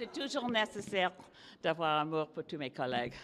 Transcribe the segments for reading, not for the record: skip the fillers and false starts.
c'est toujours nécessaire d'avoir amour pour tous mes collègues.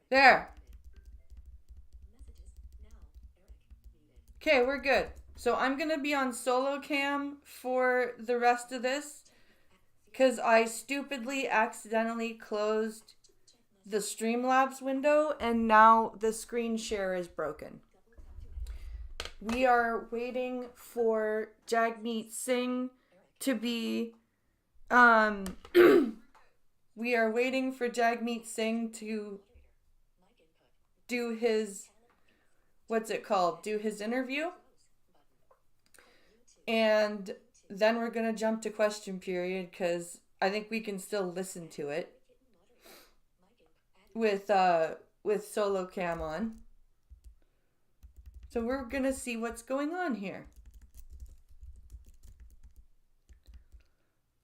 There. Okay, we're good. So I'm going to be on solo cam for the rest of this because I stupidly accidentally closed the Streamlabs window and now the screen share is broken. We are waiting for Jagmeet Singh to be we are waiting for Jagmeet Singh to do his do his interview. And then we're going to jump to question period because I think we can still listen to it with solo cam on. So we're going to see what's going on here.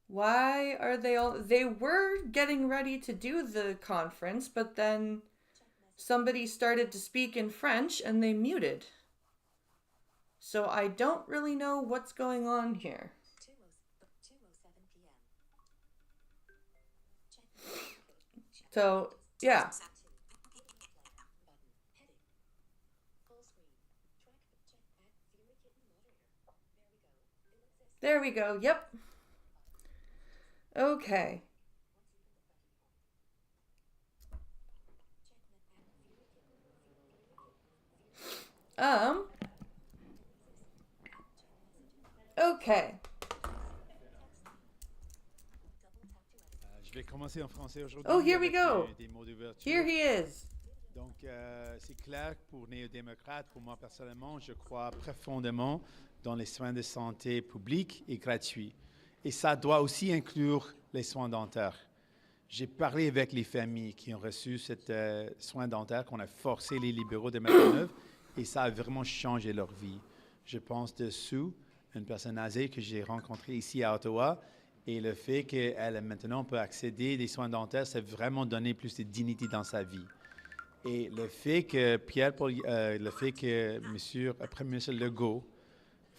Why are they were getting ready to do the conference, but then somebody started to speak in French and they muted. So I don't really know what's going on here. So, yeah. There we go. Yep. Okay. Okay. Je vais commencer en français aujourd'hui. Oh, here we go. Des mots d'ouverture. Here he is. Donc, c'est clair que pour néo-démocrates, pour moi personnellement, je crois profondément dans les soins de santé publics et gratuits. Et ça doit aussi inclure les soins dentaires. J'ai parlé avec les familles qui ont reçu ces soins dentaires qu'on a forcé les libéraux de mettre en œuvre et ça a vraiment changé leur vie. Je pense de Sue, une personne âgée que j'ai rencontrée ici à Ottawa, et le fait qu'elle maintenant peut accéder des soins dentaires, c'est vraiment donner plus de dignité dans sa vie. Et le fait que le fait que Monsieur Premier ministre Legault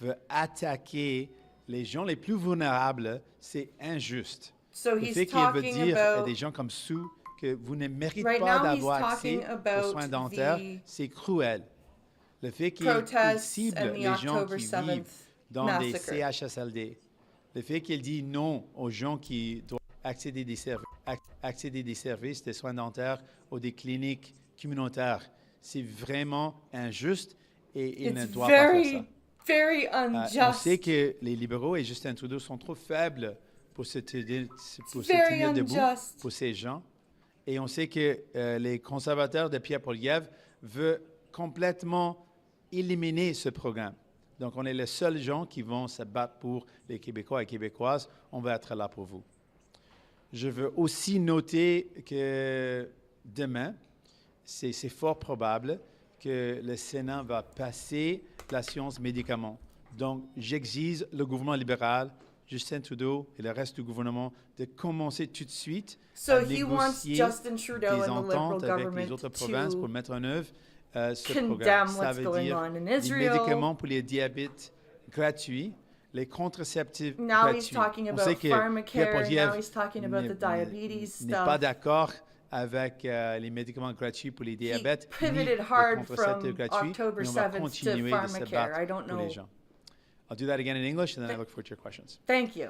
veut attaquer les gens les plus vulnérables, c'est injuste. So Le he's fait qu'il veut talking dire à about des gens comme Sue que vous ne méritez Right pas now, he's d'avoir accès talking aux about soins dentaires, the c'est cruel. Le fait qu'il protests cible and the les gens October qui 7th vivent dans des massacre. CHSLD, le fait qu'il dit non aux gens qui doivent accéder des services de soins dentaires ou des cliniques communautaires, c'est vraiment injuste et il ne It's doit pas faire ça. very On unjust. sait que les libéraux et Justin Trudeau sont trop faibles pour se tenir very debout unjust. pour ces gens. Et on sait que les conservateurs de Pierre Poilievre veulent complètement éliminer ce programme. Donc, on est les seuls gens qui vont se battre pour les Québécois et Québécoises. On va être là pour vous. Je veux aussi noter que demain, c'est fort probable que le Sénat va passer la science médicaments. Donc, j'exige le gouvernement libéral, Justin Trudeau et le reste du gouvernement de commencer tout de suite So à he wants négocier Justin Trudeau des and the Liberal ententes avec les government autres provinces pour to mettre en œuvre ce condemn programme. Ça what's veut going dire on in des Israel. médicaments pour les diabètes gratuits, les contraceptifs Now gratuits. he's talking On about sait que Pierre pharmacare. Poilievre Now he's talking about the diabetes n'est pas stuff. d'accord avec les médicaments gratuits pour les diabètes, He ni les pivoted hard contraceptifs from gratuits, October mais on va 7th to continuer de se pharmacare. I battre don't pour know. les gens. I'll do that again in English, and then I look forward to your questions. Thank you.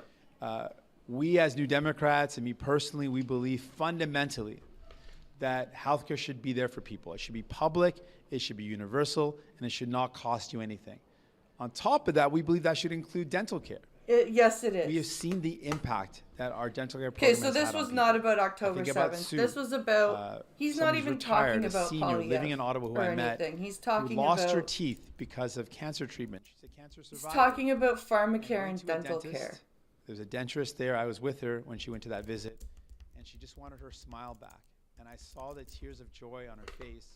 We as New Democrats, and me personally, we believe fundamentally that healthcare should be there for people. It should be public, it should be universal, and it should not cost you anything. On top of that, we believe that should include dental care. Yes, it We have is. seen the impact that our dental care Okay, program so has this had on was people. not about I October think about 7th. Sue, This was about, he's not someone who's even retired, talking a about senior living in Ottawa who or I met, anything. He's who talking lost her about, teeth because of cancer treatment. She's a cancer he's survivor. talking about And pharmacare went and to a dental dentist. care. There was a dentist there. I was with her when she went to that visit, and she just wanted her smile back. And I saw the tears of joy on her face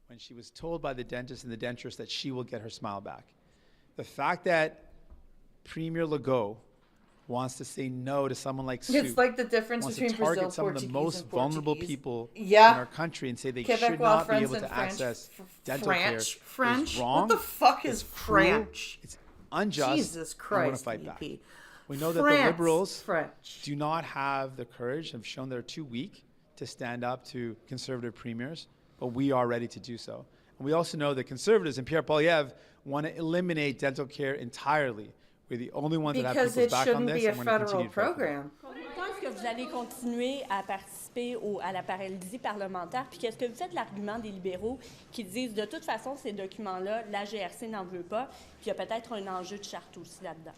when she was told by the dentist and the dentist that she will get her smile back. The fact that Premier Legault wants to say no to someone like Sue, It's like the difference wants between to target Brazil, some of the Portuguese, most and vulnerable Portuguese. people Yeah. in our country and say they Quebecois, should not be French, able and to French. access dental French? care French? is wrong. What the fuck is it's cruel, French? It's unjust. Jesus and we want Christ, to fight back. VP. We know that the France, Liberals French. do not have the courage, have shown they're too weak to stand up to Conservative premiers, but we are ready to do so. And we also know that Conservatives and Pierre Poilievre want to eliminate dental care entirely. We're the only ones that have Because people's it back on shouldn't this, be a and we're going to federal continue to fight for it. program. Est-ce que vous allez continuer à participer à la paralysie parlementaire? Puis qu'est-ce que vous faites de l'argument des libéraux qui disent de toute façon, ces documents-là, la GRC n'en veut pas, puis il y a peut-être un enjeu de charte aussi là-dedans?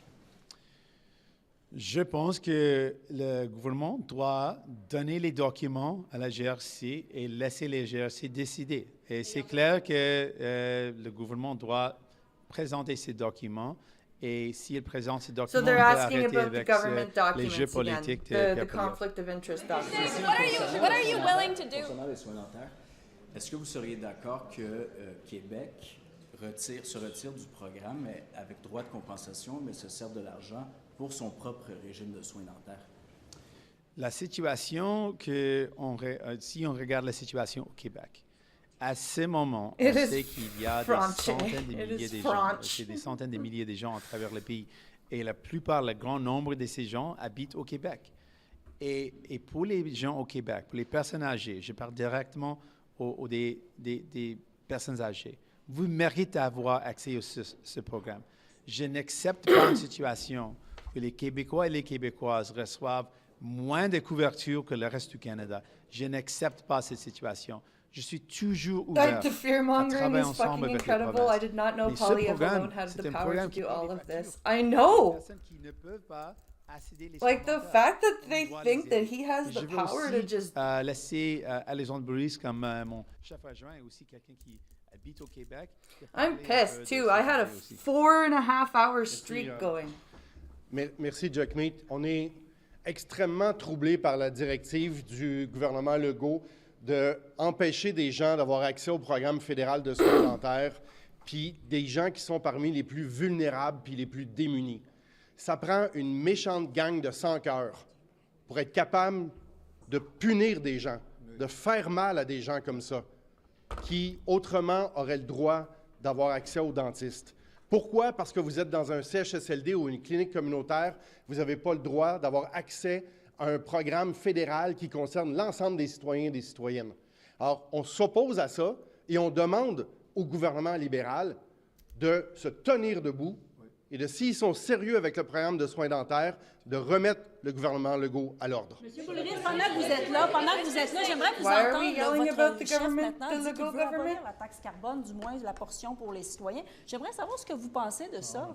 Je pense que le gouvernement doit donner les documents à la GRC et laisser les GRC décider. Et c'est clair que le gouvernement doit présenter ces documents. Et s'il présente ces documents, So they're on peut asking arrêter about the avec government les jeux documents again, politiques de the Pierre Poilievre. conflict of interest documents. What are you willing to do? Concernant les soins dentaires, est-ce que vous seriez d'accord que Québec se retire du programme mais avec droit de compensation, mais se sert de l'argent pour son propre régime de soins dentaires? La situation si on regarde la situation au Québec, à ce moment, on It is sait qu'il y a des French. centaines de It milliers is de gens, French. c'est des centaines de milliers de gens à travers le pays. Et la plupart, le grand nombre de ces gens habitent au Québec. Et pour les gens au Québec, pour les personnes âgées, je parle directement des personnes âgées, vous méritez d'avoir accès à ce programme. Je n'accepte pas une situation où les Québécois et les Québécoises reçoivent moins de couverture que le reste du Canada. Je n'accepte pas cette situation. Je suis toujours ouvert Like the fear à mongering travailler is ensemble fucking avec les incredible. I provinces. did not know Mais ce Poilievre programme, alone had c'est the un power to programme qui do prend all les of factures. this. I Les know. personnes qui ne peuvent pas accéder les Like soins the dentaires, fact that on they doit think les that aider. he has Et the je veux power to aussi, just laisser Alexandre Bruce comme mon chef adjoint et aussi quelqu'un qui habite au Québec. qui a I'm parlé un peu pissed de too. ce I had a sujet aussi. 4.5 hour streak going. Merci, Jackmeet. On est extrêmement troublé par la directive du gouvernement Legault d'empêcher des gens d'avoir accès au programme fédéral de soins dentaires, puis des gens qui sont parmi les plus vulnérables puis les plus démunis. Ça prend une méchante gang de sans-cœur pour être capable de punir des gens, de faire mal à des gens comme ça, qui autrement auraient le droit d'avoir accès au dentiste. Pourquoi? Parce que vous êtes dans un CHSLD ou une clinique communautaire, vous n'avez pas le droit d'avoir accès un programme fédéral qui concerne l'ensemble des citoyens et des citoyennes. Alors, on s'oppose à ça et on demande au gouvernement libéral de se tenir debout et de, s'ils sont sérieux avec le programme de soins dentaires, de remettre le gouvernement Legault à l'ordre. Monsieur Boulris, pendant que vous êtes là, j'aimerais vous Why are entendre we yelling votre about the chef government, maintenant the dit qu'il Legault veut abolir government? la taxe carbone, du moins la portion pour les citoyens. J'aimerais savoir ce que vous pensez de ça.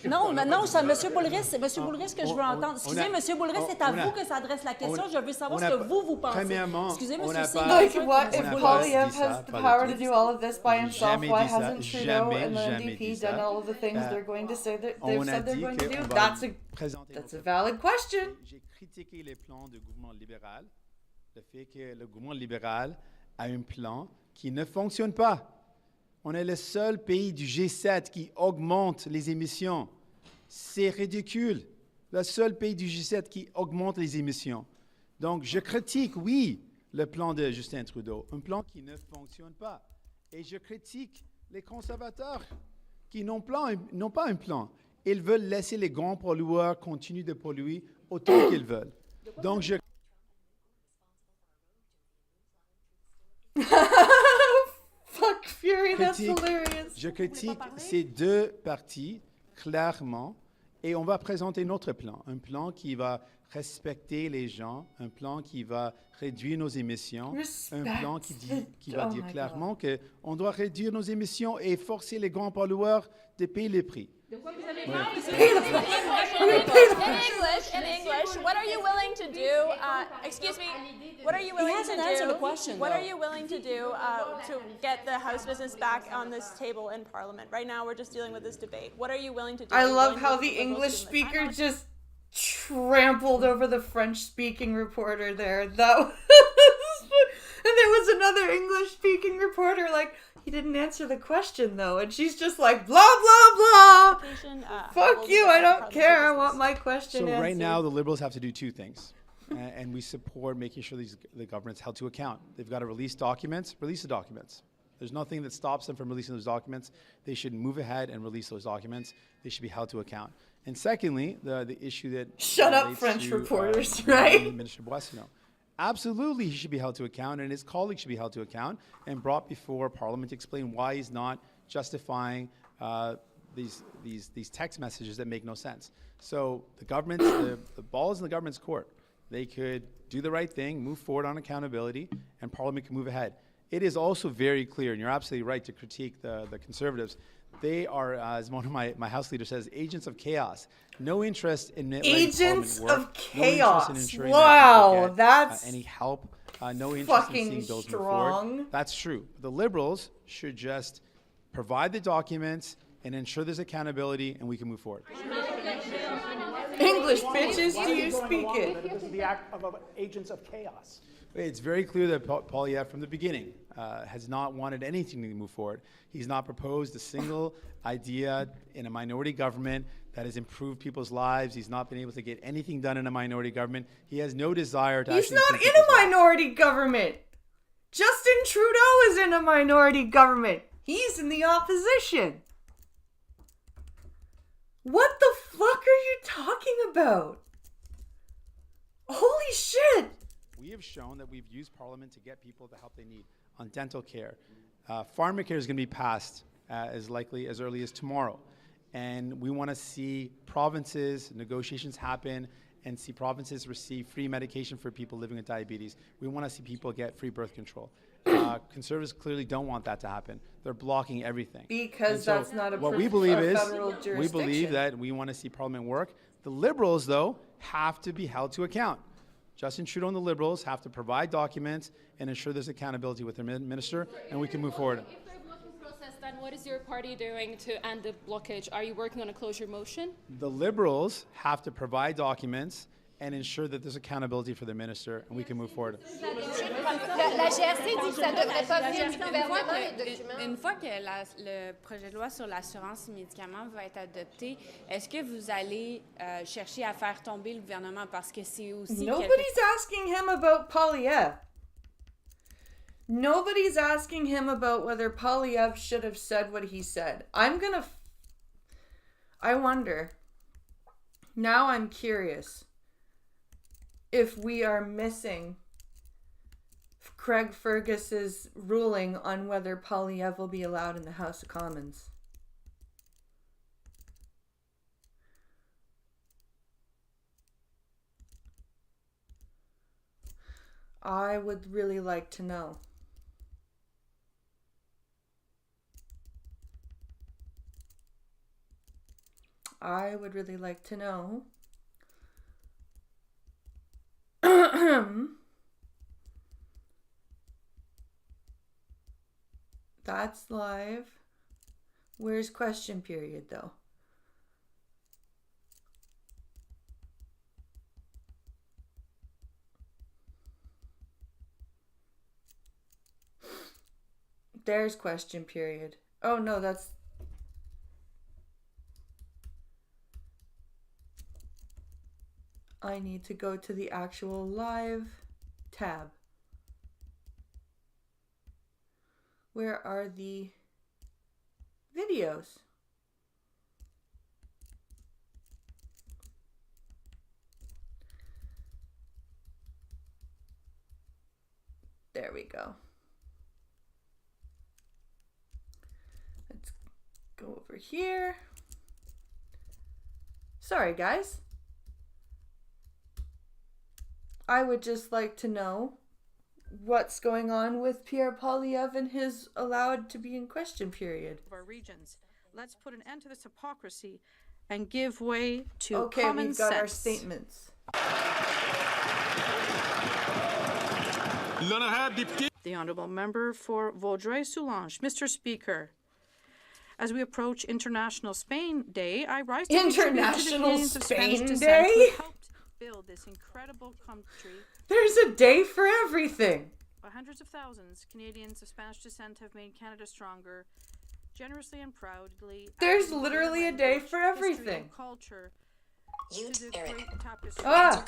Non, mais non, c'est M. Boulris, c'est M. Boulris que je veux entendre. Excusez, M. Boulris, c'est à vous que s'adresse la question. Je veux savoir ce que vous pensez. Premièrement, Excusez, on M. n'a Singh. pas- Like, what if On n'a pas Polyev dit ça, has the pas du power tout. to do all of this by himself? Jamais Why dit ça, hasn't Trudeau jamais, and the jamais NDP dit ça. done all of the things they're going to say that they've On a said they're dit going to do? qu'on va présenter That's a notre- valid question. J'ai critiqué les plans du gouvernement libéral, le fait que le gouvernement libéral a un plan qui ne fonctionne pas. On est le seul pays du G7 qui augmente les émissions. C'est ridicule. Le seul pays du G7 qui augmente les émissions. Donc, je critique, oui, le plan de Justin Trudeau, un plan qui ne fonctionne pas. Et je critique les conservateurs qui n'ont pas un plan. Ils veulent laisser les grands pollueurs continuer de polluer autant qu'ils veulent. Donc, je Fuck Fury, that's critique, hilarious. je critique ces deux partis clairement et on va présenter notre plan. Un plan qui va respecter les gens, un plan qui va réduire nos émissions, un plan qui va Oh dire my clairement qu'on doit réduire nos émissions et forcer les grands pollueurs de payer les prix. In English, what are you willing to do? Excuse me. What are you willing hasn't to answered do? the question, What though. are you willing to do to get the House business back on this table in Parliament? Right now, we're just dealing with this debate. What are you willing to do? I Are you love willing to how let the Liberals English do this? speaker just trampled over the French-speaking reporter there. That was and there was another English-speaking reporter like, he didn't answer the question though, and she's just like, blah, blah, blah. Fuck We'll you, decide I how don't this care, I is. want my question So answered. right now, the Liberals have to do two things, and we support making sure the government's held to account. They've got to release documents, release the documents. There's nothing that stops them from releasing those documents. They should move ahead and release those documents. They should be held to account. And secondly, the issue that Shut up, relates French to, reporters, right? Minister Boissonneau. Absolutely, he should be held to account, and his colleagues should be held to account and brought before Parliament to explain why he's not justifying these text messages that make no sense. So the government's the ball is in the government's court. They could do the right thing, move forward on accountability, and Parliament can move ahead. It is also very clear, and you're absolutely right to critique the Conservatives. They are, as one of my House leader says, agents of chaos. No interest in letting Agents Parliament work. of No interest chaos. in ensuring Wow, that people get, that's any help. No interest fucking in seeing bills move strong. forward. That's true. The Liberals should just provide the documents and ensure there's accountability, and we can move forward. English, bitches, do you speak it? This is the act of agents of chaos. It's very clear that Polyev, from the beginning, has not wanted anything to move forward. He's not proposed a single idea in a minority government that has improved people's lives. He's not been able to get anything done in a minority government. He has no desire to He's actually not improve in a people's lives. minority government. Justin Trudeau is in a minority government. He's in the opposition. What the fuck are you talking about? Holy shit. We have shown that we've used Parliament to get people the help they need on dental care. Pharmacare is going to be passed as early as tomorrow. And we want to see provinces, negotiations happen, and see provinces receive free medication for people living with diabetes. We want to see people get free birth control. Conservatives clearly don't want that to happen. They're blocking everything. Because And so that's not a what pr- we believe a is federal we jurisdiction. believe that we want to see Parliament work. The Liberals, though, have to be held to account. Justin Trudeau and the Liberals have to provide documents and ensure there's accountability with their minister, and we can move forward. If there's a blocking process, then what is your party doing to end the blockage? Are you working on a closure motion? The Liberals have to provide documents and ensure that there's accountability for their minister, and we can move forward. La GRC dit que ça devrait pas venir du gouvernement, les documents. Une fois que le projet de loi sur l'assurance médicaments va être adopté, est-ce que vous allez chercher à faire tomber le gouvernement? Parce que c'est aussi... Nobody's asking him about Polyev. Nobody's asking him about whether Polyev should have said what he said. I wonder. Now I'm curious. if we are missing Craig Fergus's ruling on whether Polyev will be allowed in the House of Commons. I would really like to know. I would really like to know. That's live. Where's question period though? There's question period. Oh no, that's... I need to go to the actual live tab. Where are the videos? There we go. Let's go over here. Sorry, guys. I would just like to know what's going on with Pierre Polyev and his allowed to be in question period. Of our regions. Let's put an end to this hypocrisy and give way to okay, common we've got sense. our statements. The Honourable Member for Vaudreuil-Soulanges. Mr. Speaker, as we approach International Spain Day, I rise to contribute to the millions of Spanish descent who helped build this incredible country. There's a day for everything. By hundreds of thousands, Canadians of Spanish descent have made Canada stronger, generously and proudly. There's literally a day for everything. Culture. Ah.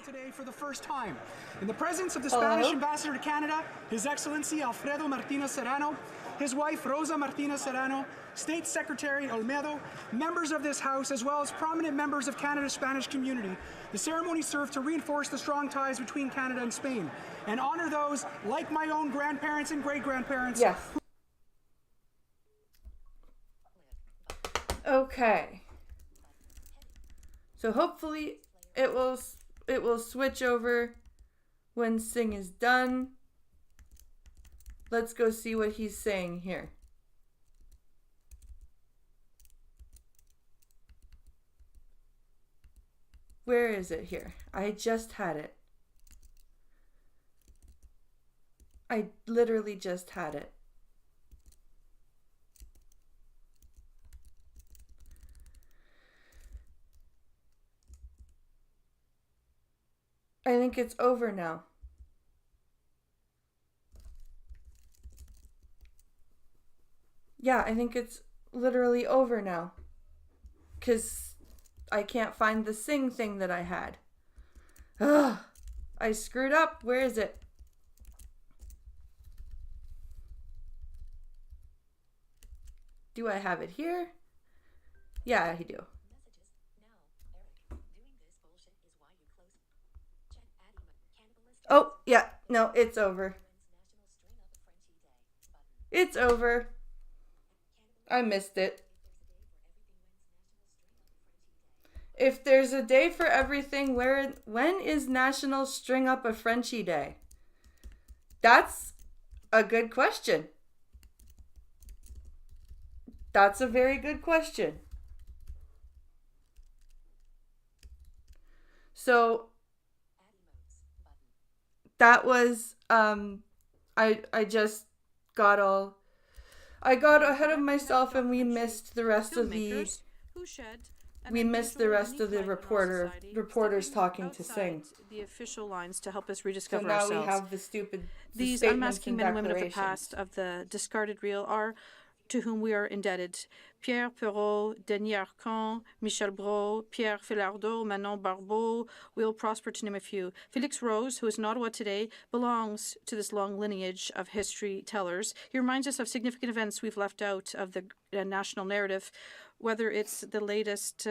Today for the first time, in the presence of the Spanish ambassador to Canada, His Excellency Alfredo Martinez Serrano, his wife Rosa Martinez Serrano, State Secretary Olmedo, members of this House, as well as prominent members of Canada's Spanish community. The ceremony served to reinforce the strong ties between Canada and Spain and honor those, like my own grandparents and great-grandparents. Yes. Okay. So hopefully it will switch over when Singh is done. Let's go see what he's saying here. Where is it here? I just had it. I literally just had it. I think it's over now. Yeah, I think it's literally over now. 'Cause I can't find the Sing thing that I had. Ugh, I screwed up. Where is it? Do I have it here? Yeah, I do. Oh, yeah. No, it's over. It's over. I missed it. If there's a day for everything, when is National String Up a Frenchie Day? That's a good question. That's a very good question. So that was I just got ahead of myself and we missed the rest of the reporters talking to Sing. The official lines to help us rediscover so now ourselves. We have the stupid These unmasking men and women of the past, of the discarded real, are to whom we are indebted. Pierre Perrault, Denis Arcand, Michel Brault, Pierre Filardeau, Manon Barbeau, Will Prosper, to name a few. Félix Rose, who is in Ottawa today, belongs to this long lineage of history tellers. He reminds us of significant events we've left out of the national narrative. whether it's the latest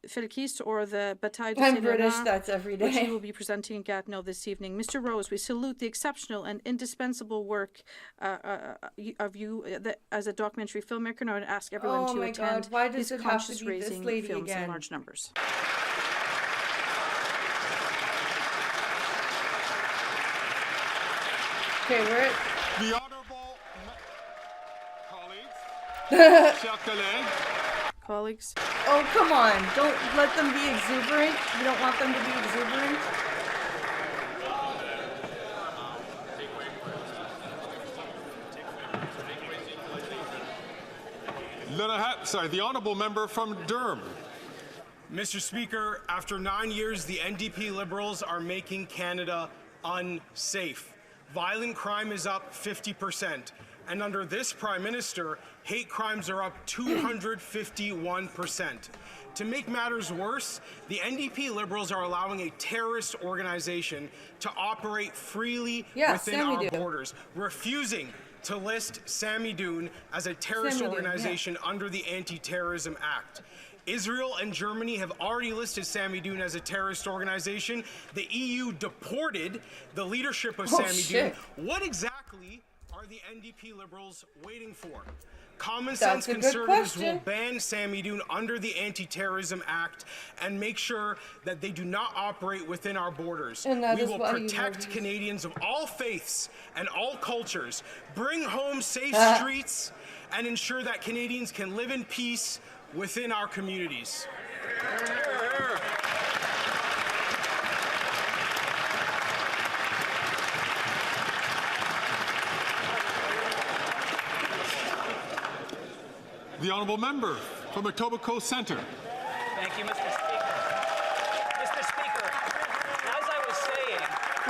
Felkiste or the Bataille de I'm Saint British, Laurent, that's every which day. you will be presenting in Gatineau this evening. Mr. Rose, we salute the exceptional and indispensable work of you as a documentary filmmaker, and I would ask everyone to attend Why does these it have to be this conscience-raising lady films again? in large numbers. Okay, we're at... The honorable colleagues, chers collègues. Colleagues. Oh, come on. Don't let them be exuberant. You don't want them to be exuberant. The honorable member from Durham. Mr. Speaker, after 9 years, the NDP Liberals are making Canada unsafe. Violent crime is up 50%. And under this Prime Minister, hate crimes are up 251%. To make matters worse, the NDP Liberals are allowing a terrorist organization to operate freely within our borders, refusing to list Samidoun as a terrorist organization under the Anti-Terrorism Act. Israel and Germany have already listed Samidoun as a terrorist organization. The EU deported the leadership of Samidoun. What exactly are the NDP Liberals waiting for? Common sense conservatives will ban Samidoun under the Anti-Terrorism Act and make sure that they do not operate within our borders. We will protect Canadians of all faiths and all cultures, bring home safe streets, and ensure that Canadians can live in peace within our communities. The honorable member from Etobicoke Centre. Thank you, Mr. Speaker. Mr. Speaker, as I was saying,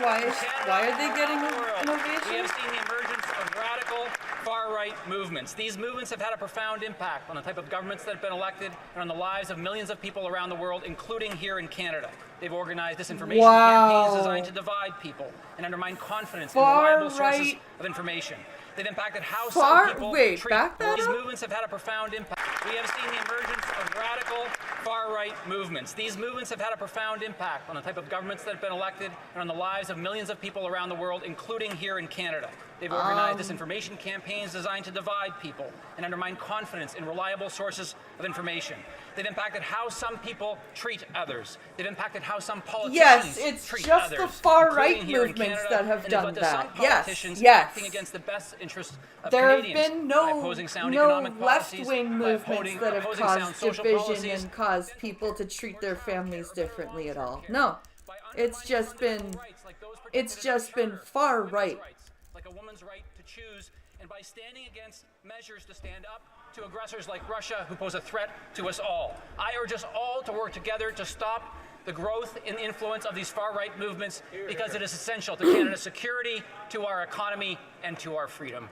why are they getting an ovation? We have seen the emergence of radical far-right movements. These movements have had a profound impact on the type of governments that have been elected and on the lives of millions of people around the world, including here in Canada. They've organized disinformation campaigns designed to divide people and undermine confidence in reliable sources of information. They've impacted how some people treat. These movements have had a profound impact. We have seen the emergence of radical far-right movements. These movements have had a profound impact on the type of governments that have been elected and on the lives of millions of people around the world, including here in Canada. They've organized disinformation campaigns designed to divide people and undermine confidence in reliable sources of information. They've impacted how some people treat others. They've impacted how some politicians treat others. Yes, it's just the far-right movements that have done that. Yes. Against the best interests of there have Canadians been no left-wing movements that have caused division and caused people to treat their families differently at all. No, it's just been far-right. Like a woman's right to choose, and by standing against measures to stand up to aggressors like Russia who pose a threat to us all. I urge us all to work together to stop the growth and influence of these far-right movements because it is essential to Canada's security, to our economy, and to our freedom.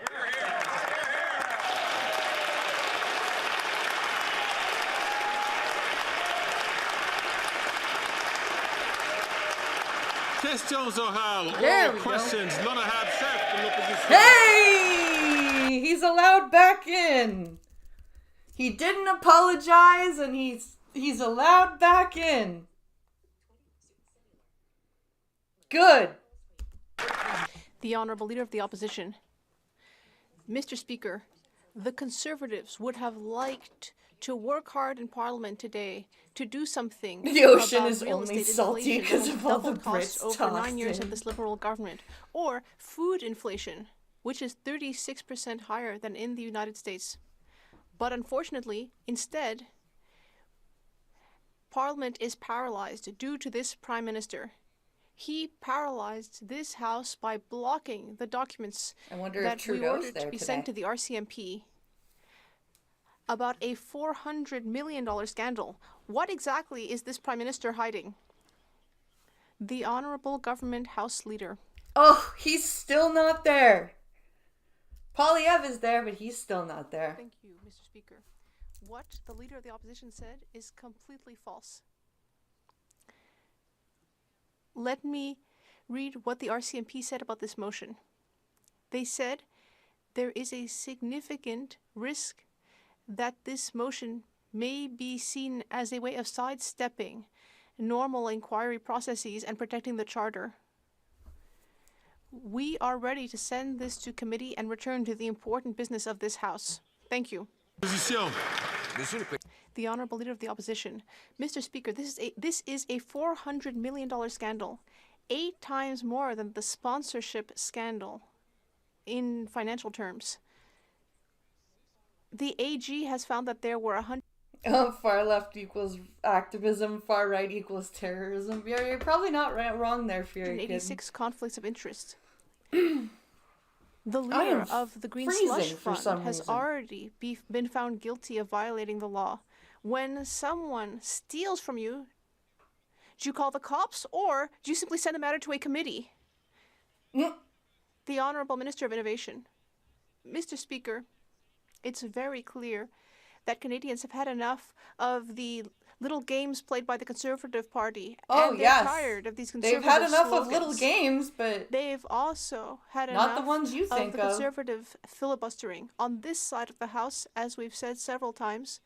Questions orales There or we questions. L'honorable chef de l'opposition. Hey! He's allowed back in. He didn't apologize, and he's allowed back in. Good. The Honourable Leader of the Opposition. Mr. Speaker, the Conservatives would have liked to work hard in Parliament today to do something the ocean about is real only estate salty inflation because that of all the doubled costs Brits over 9 years tossed of this Liberal government, or food inflation, which is 36% higher than in the United States. But unfortunately, instead, Parliament is paralyzed due to this Prime Minister. He paralyzed this House by blocking the documents that we ordered to be sent to the RCMP about a $400 million scandal. What exactly is this Prime Minister hiding? The Honourable Government House Leader. Oh, he's still not there. Polyev is there, but he's still not there. Thank you, Mr. Speaker. What the Leader of the Opposition said is completely false. Let me read what the RCMP said about this motion. They said there is a significant risk that this motion may be seen as a way of sidestepping normal inquiry processes and protecting the Charter. We are ready to send this to committee and return to the important business of this House. Thank you. The Honourable Leader of the Opposition. Mr. Speaker, this is a $400 million scandal, 8 times more than the sponsorship scandal in financial terms. The AG has found that there were 100... Far left equals activism, far right equals terrorism. You're probably not wrong there, Fury. 186 conflicts of interest. The leader of the Green Slush Fund has already been found guilty of violating the law. When someone steals from you, do you call the cops or do you simply send the matter to a committee? The Honourable Minister of Innovation. Mr. Speaker, it's very clear that Canadians have had enough of the little games played by the Conservative Party. Oh, and they're tired of these Conservative They've had enough slogans. of little games, but... They've also had not enough the ones you think of the Conservative filibustering. On this side of the House, as we've said several times,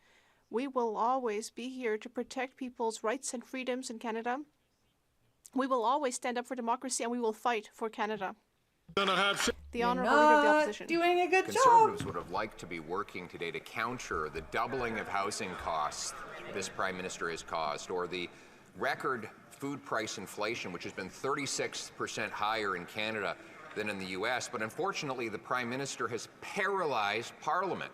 we will always be here to protect people's rights and freedoms in Canada. We will always stand up for democracy and we will fight for Canada. The Honourable Leader of the Opposition. Doing a good Conservatives would have liked to be working today to counter the doubling of housing costs this Prime Minister has caused, or the record food price inflation, which has been 36% higher in Canada than in the US. But unfortunately, the Prime Minister has paralyzed Parliament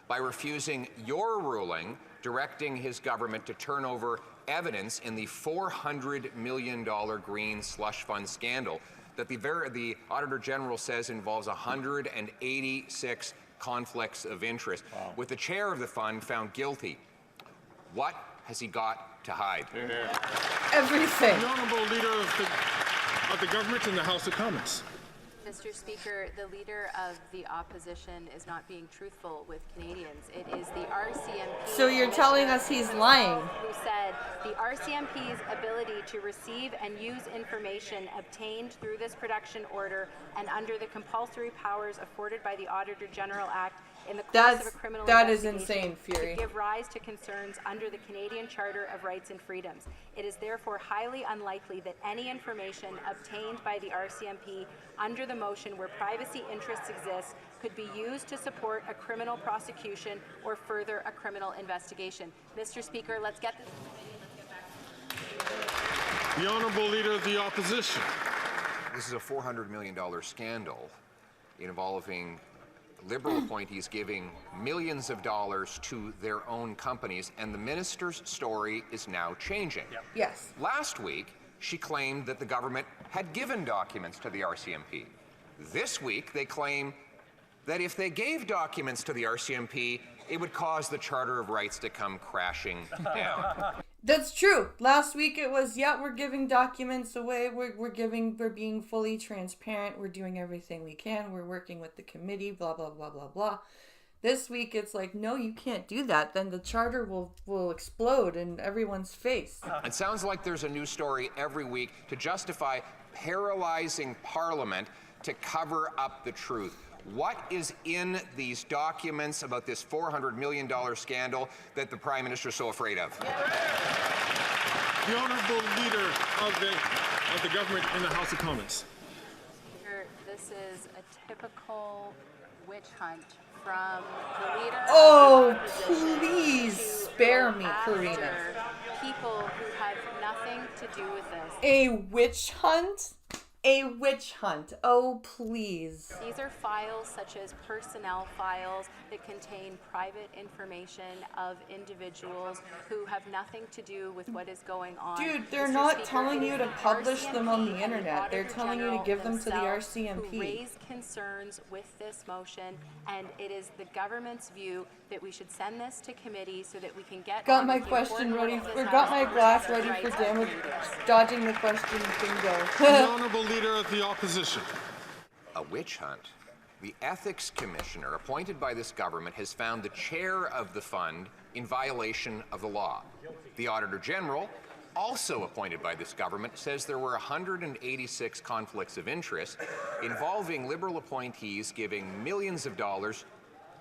by refusing your ruling directing his government to turn over evidence in the $400 million Green Slush Fund scandal that the Auditor General says involves 186 conflicts of interest. Wow. With the chair of the fund found guilty, what has he got to hide? Everything. The Honourable Leader of the Government in the House of Commons. Mr. Speaker, the Leader of the Opposition is not being truthful with Canadians. It is the RCMP... So you're telling us he's lying? ...who said the RCMP's ability to receive and use information obtained through this production order and under the compulsory powers afforded by the Auditor General Act in the course of a criminal that is investigation insane, Fury. could give rise to concerns under the Canadian Charter of Rights and Freedoms. It is therefore highly unlikely that any information obtained by the RCMP under the motion where privacy interests exist could be used to support a criminal prosecution or further a criminal investigation. Mr. Speaker, let's get this. The Honourable Leader of the Opposition. This is a $400 million scandal involving Liberal appointees giving millions of dollars to their own companies, and the minister's story is now changing. Yep. Yes. Last week, she claimed that the government had given documents to the RCMP. This week, they claim that if they gave documents to the RCMP, it would cause the Charter of Rights to come crashing down. That's true. Last week it was, yeah, we're giving documents away. We're being fully transparent. We're doing everything we can. We're working with the committee, blah, blah, blah, blah, blah. This week it's like, no, you can't do that. Then the charter will explode in everyone's face. It sounds like there's a new story every week to justify paralyzing Parliament to cover up the truth. What is in these documents about this $400 million scandal that the Prime Minister is so afraid of? The Honourable Leader of the Government in the House of Commons. This is a typical witch hunt from the leader Oh, of the opposition please spare me, Karina. People who have nothing to do with this. A witch hunt? A witch hunt. Oh, please. These are files such as personnel files that contain private information of individuals who have nothing to do with what is going on. Dude, they're Mr. not Speaker, telling you to publish them on the RCMP internet. and They're telling you to Auditor give them to the General RCMP. Who raise concerns with this motion, and it is the government's view that we should send this to committee so that we can get Got on my with the question important ready, work of or this got House my to glass protect the ready for rights of damage, Canadians. dodging the question The bingo. Honourable Leader of the Opposition. A witch hunt. The Ethics Commissioner appointed by this government has found the chair of the fund in violation of the law. The Auditor General, also appointed by this government, says there were 186 conflicts of interest involving Liberal appointees giving millions of dollars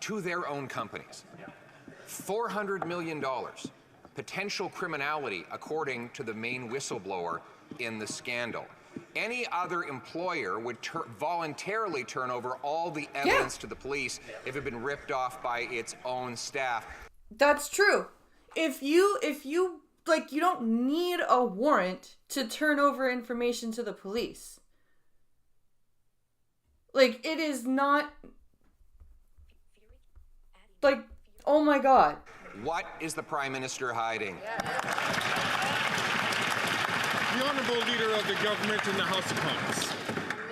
to their own companies. $400 million. Potential criminality, according to the main whistleblower in the scandal. Any other employer would voluntarily turn over all the evidence to the police if it had been ripped off by its own staff. That's true. If you like, you don't need a warrant to turn over information to the police. Like, it is not, like, oh my God. What is the Prime Minister hiding? The Honourable Leader of the Government in the House of Commons.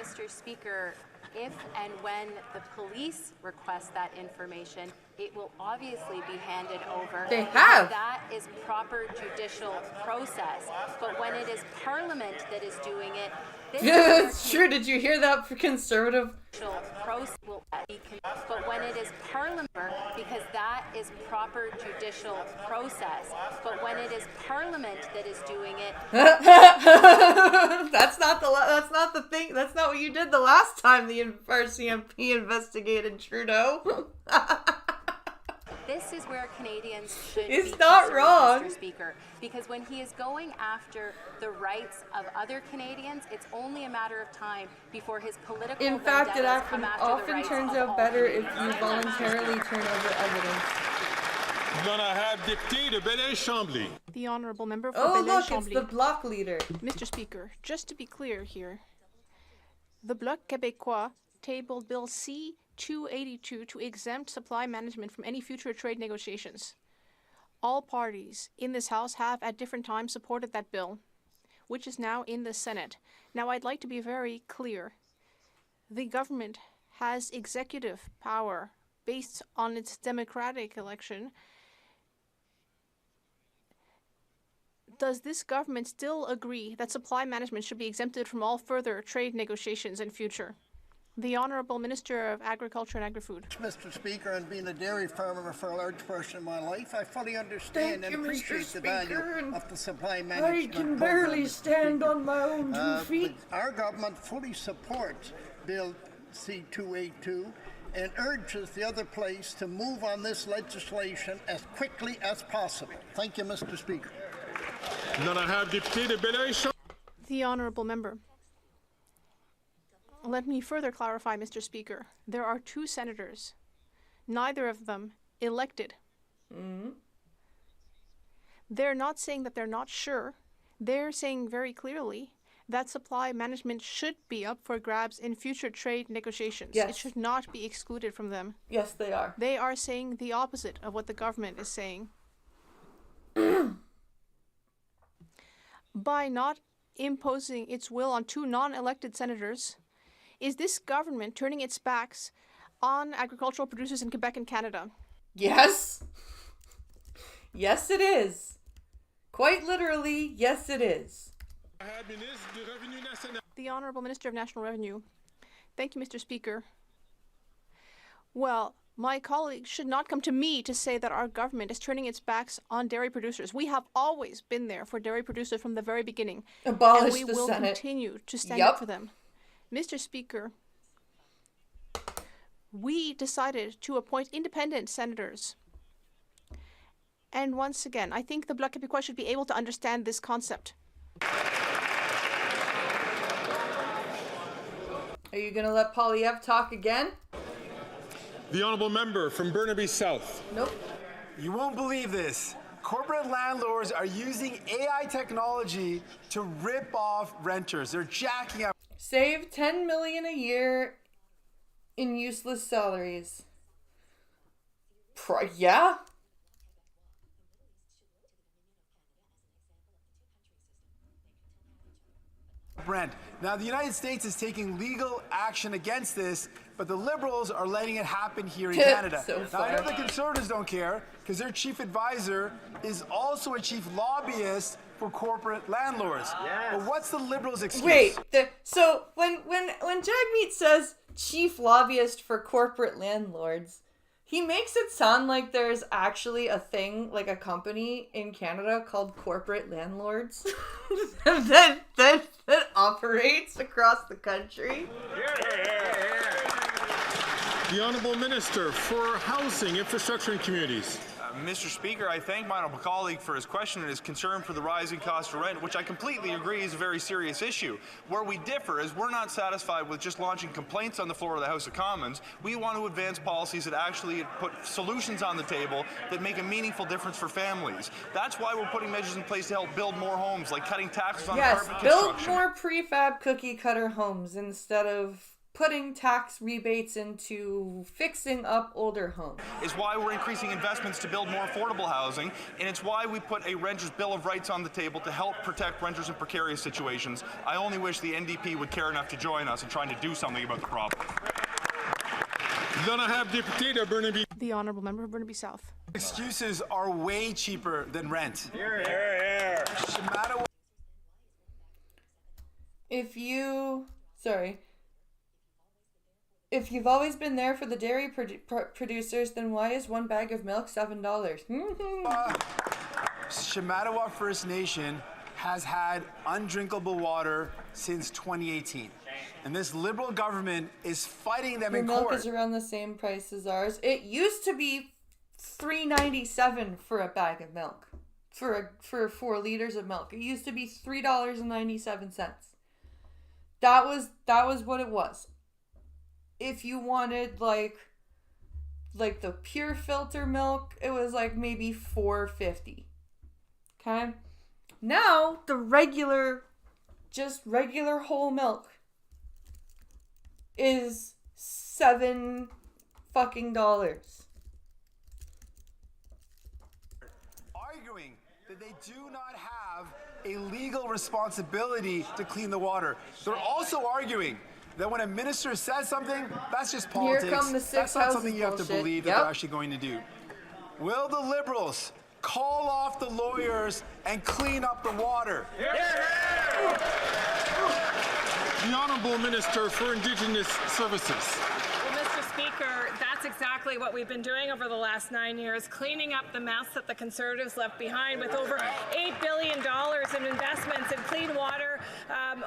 Mr. Speaker, if and when the police request that information, it will obviously be handed over. They have. That is proper judicial process. But when it is Parliament that is doing it, Yeah, that's true. Did you hear that, Conservative? But when it is Parliament, because that is proper judicial process. But when it is Parliament that is doing it, that's not the thing. That's not what you did the last time the RCMP investigated Trudeau. This is where Canadians should It's be not concerned, wrong. Mr. Speaker, because when he is going after the rights of other Canadians, it's only a matter of time before his political In fact, it vendettas come after the often rights turns of out all better if Canadians. you voluntarily turn over evidence. The Honourable Member for Oh, look, Belleuil-Chambly. it's the Bloc leader. Mr. Speaker, just to be clear here, the Bloc Québécois tabled Bill C-282 to exempt supply management from any future trade negotiations. All parties in this House have at different times supported that bill, which is now in the Senate. Now, I'd like to be very clear. The government has executive power based on its democratic election. Does this government still agree that supply management should be exempted from all further trade negotiations in future? The Honourable Minister of Agriculture and Agri-Food. Mr. Speaker, and being a dairy farmer for a large portion of my life, I fully understand and appreciate the value of the supply management I can barely stand on my own 2 feet. Our government fully supports Bill C-282 and urges the other place to move on this legislation as quickly as possible. Thank you, Mr. Speaker. The Honourable Member. Let me further clarify, Mr. Speaker. There are 2 senators, neither of them elected. They're not saying that they're not sure. They're saying very clearly that supply management should be up for grabs in future trade negotiations. Yes. It should not be excluded from them. Yes, they are. They are saying the opposite of what the government is saying. By not imposing its will on 2 non-elected senators, is this government turning its backs on agricultural producers in Quebec and Canada? Yes. Yes, it is. Quite literally, yes, it is. The Honourable Minister of National Revenue. Thank you, Mr. Speaker. Well, my colleagues should not come to me to say that our government is turning its backs on dairy producers. We have always been there for dairy producers from the very beginning. Abolish and we the will Senate. continue to stand up for them. Mr. Speaker, we decided to appoint independent senators. And once again, I think the Bloc Québécois should be able to understand this concept. Are you going to let Polyev talk again? The Honourable Member from Burnaby South. Nope. You won't believe this. Corporate landlords are using AI technology to rip off renters. They're jacking up. Save $10 million a year in useless salaries. Yeah? Rent. Now, the United States is taking legal action against this, but the Liberals are letting it happen here in Canada. Now, I know the Conservatives don't care because their chief advisor is also a chief lobbyist for corporate landlords. But what's the Liberals' excuse? Wait, so when Jagmeet says chief lobbyist for corporate landlords, he makes it sound like there's actually a thing, like a company in Canada called Corporate Landlords that operates across the country. The Honourable Minister for Housing, Infrastructure and Communities. Mr. Speaker, I thank my honourable colleague for his question and his concern for the rising cost of rent, which I completely agree is a very serious issue. Where we differ is we're not satisfied with just launching complaints on the floor of the House of Commons. We want to advance policies that actually put solutions on the table that make a meaningful difference for families. That's why we're putting measures in place to help build more homes, like cutting taxes on apartment build construction. more prefab cookie cutter homes instead of putting tax rebates into fixing up older homes. Is why we're increasing investments to build more affordable housing, and it's why we put a Renters' Bill of Rights on the table to help protect renters in precarious situations. I only wish the NDP would care enough to join us in trying to do something about the problem. Then I have Deputy de Burnaby. The Honourable Member of Burnaby South. Excuses are way cheaper than rent. Here, here. If you've always been there for the dairy producers, then why is one bag of milk $7? Shamattawa First Nation has had undrinkable water since 2018. And this Liberal government is fighting them in court. Your milk is around the same price as ours. It used to be $3.97 for a bag of milk. For 4 liters of milk. It used to be $3.97. That was what it was. If you wanted like the pure filter milk, it was like maybe $4.50. Okay? Now the regular whole milk is $7 fucking dollars. Arguing that they do not have a legal responsibility to clean the water. They're also arguing that when a minister says something, that's just politics. Here come the six that's not houses something you have to bullshit. believe that they're actually going to do. Will the Liberals call off the lawyers and clean up the water? The Honourable Minister for Indigenous Services. Well, Mr. Speaker, that's exactly what we've been doing over the last 9 years, cleaning up the mess that the Conservatives left behind with over $8 billion in investments in clean water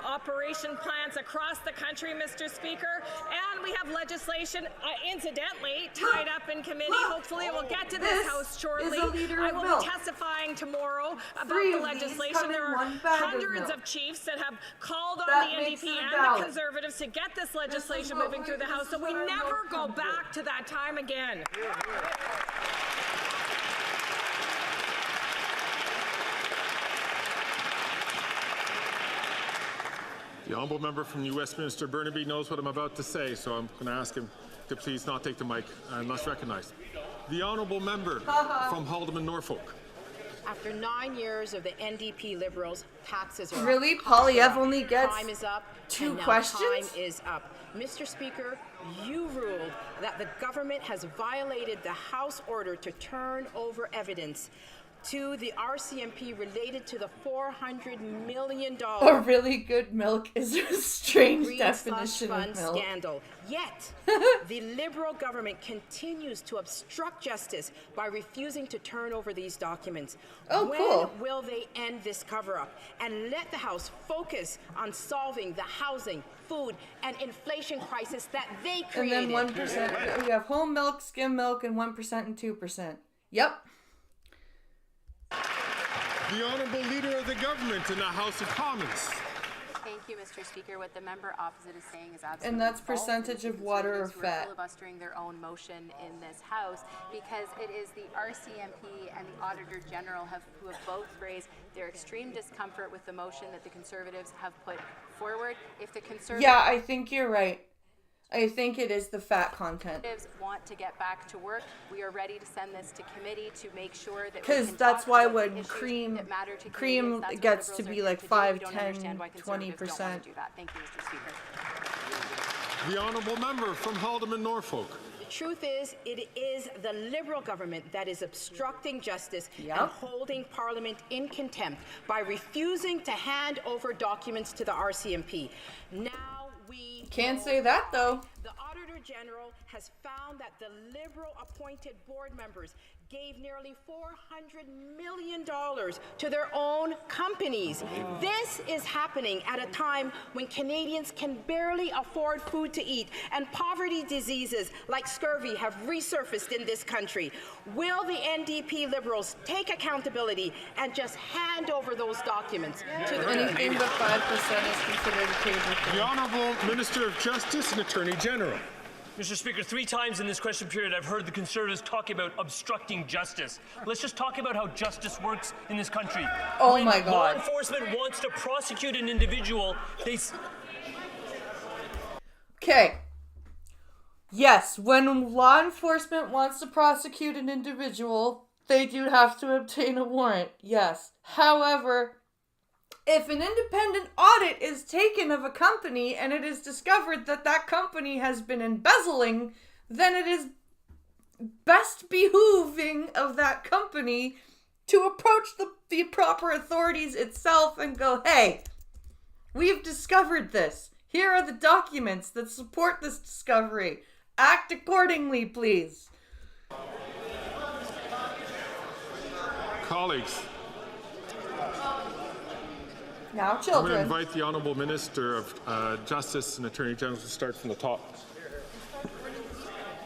operation plants across the country, Mr. Speaker. And we have legislation, incidentally, tied up in committee. Hopefully it will get to this House shortly. I will be testifying tomorrow about the legislation. There are hundreds of chiefs that have called on the NDP and the Conservatives to get this legislation moving through the House, so we never go back to that time again. The honourable member from New Westminster Burnaby knows what I'm about to say, so I'm going to ask him to please not take the mic unless recognized. The honourable member from Haldimand, Norfolk. After 9 years of the NDP Liberals, taxes are really? up. Polyev only gets time is up, 2 questions? Time is up. Mr. Speaker, you ruled that the government has violated the House order to turn over evidence to the RCMP related to the $400 million a really good milk is a strange Green definition Slush of Fund milk. scandal. Yet, the Liberal government continues to obstruct justice by refusing to turn over these documents. Oh, when cool. will they end this cover-up and let the House focus on solving the housing, food, and inflation crisis that they created? And then 1%. We have whole milk, skim milk, and 1% and 2%. Yep. The Honourable Leader of the Government in the House of Commons. Thank you, Mr. Speaker. What the member opposite is saying is absolutely And that's false. percentage of water or fat. We're filibustering their own motion in this House because it is the RCMP and the Auditor General who have both raised their extreme discomfort with the motion that the Conservatives have put forward. If the Conservatives... Yeah, I think you're right. I think it is the fat content. Want to get back to work, we are ready to send this to committee to make sure that because that's why when cream gets to be like 5, 10, 20%. Thank you, Mr. Speaker. The honourable member from Haldimand, Norfolk. The truth is, it is the Liberal government that is obstructing justice and holding Parliament in contempt by refusing to hand over documents to the RCMP. Now we can't say that though. The Auditor General has found that the Liberal appointed board members gave nearly $400 million to their own companies. This is happening at a time when Canadians can barely afford food to eat and poverty diseases like scurvy have resurfaced in this country. Will the NDP Liberals take accountability and just hand over those documents to the Anything but 5% is considered a table. The Honourable Minister of Justice and Attorney General. Mr. Speaker, 3 times in this question period I've heard the Conservatives talk about obstructing justice. Let's just talk about how justice works in this country. Oh my God. When law enforcement wants to prosecute an individual, they... Okay. Yes, when law enforcement wants to prosecute an individual, they do have to obtain a warrant. Yes. However, if an independent audit is taken of a company and it is discovered that that company has been embezzling, then it is best behooving of that company to approach the proper authorities itself and go, hey, we've discovered this. Here are the documents that support this discovery. Act accordingly, please. Colleagues. Now, children. I'm going to invite the Honourable Minister of Justice and Attorney General to start from the top.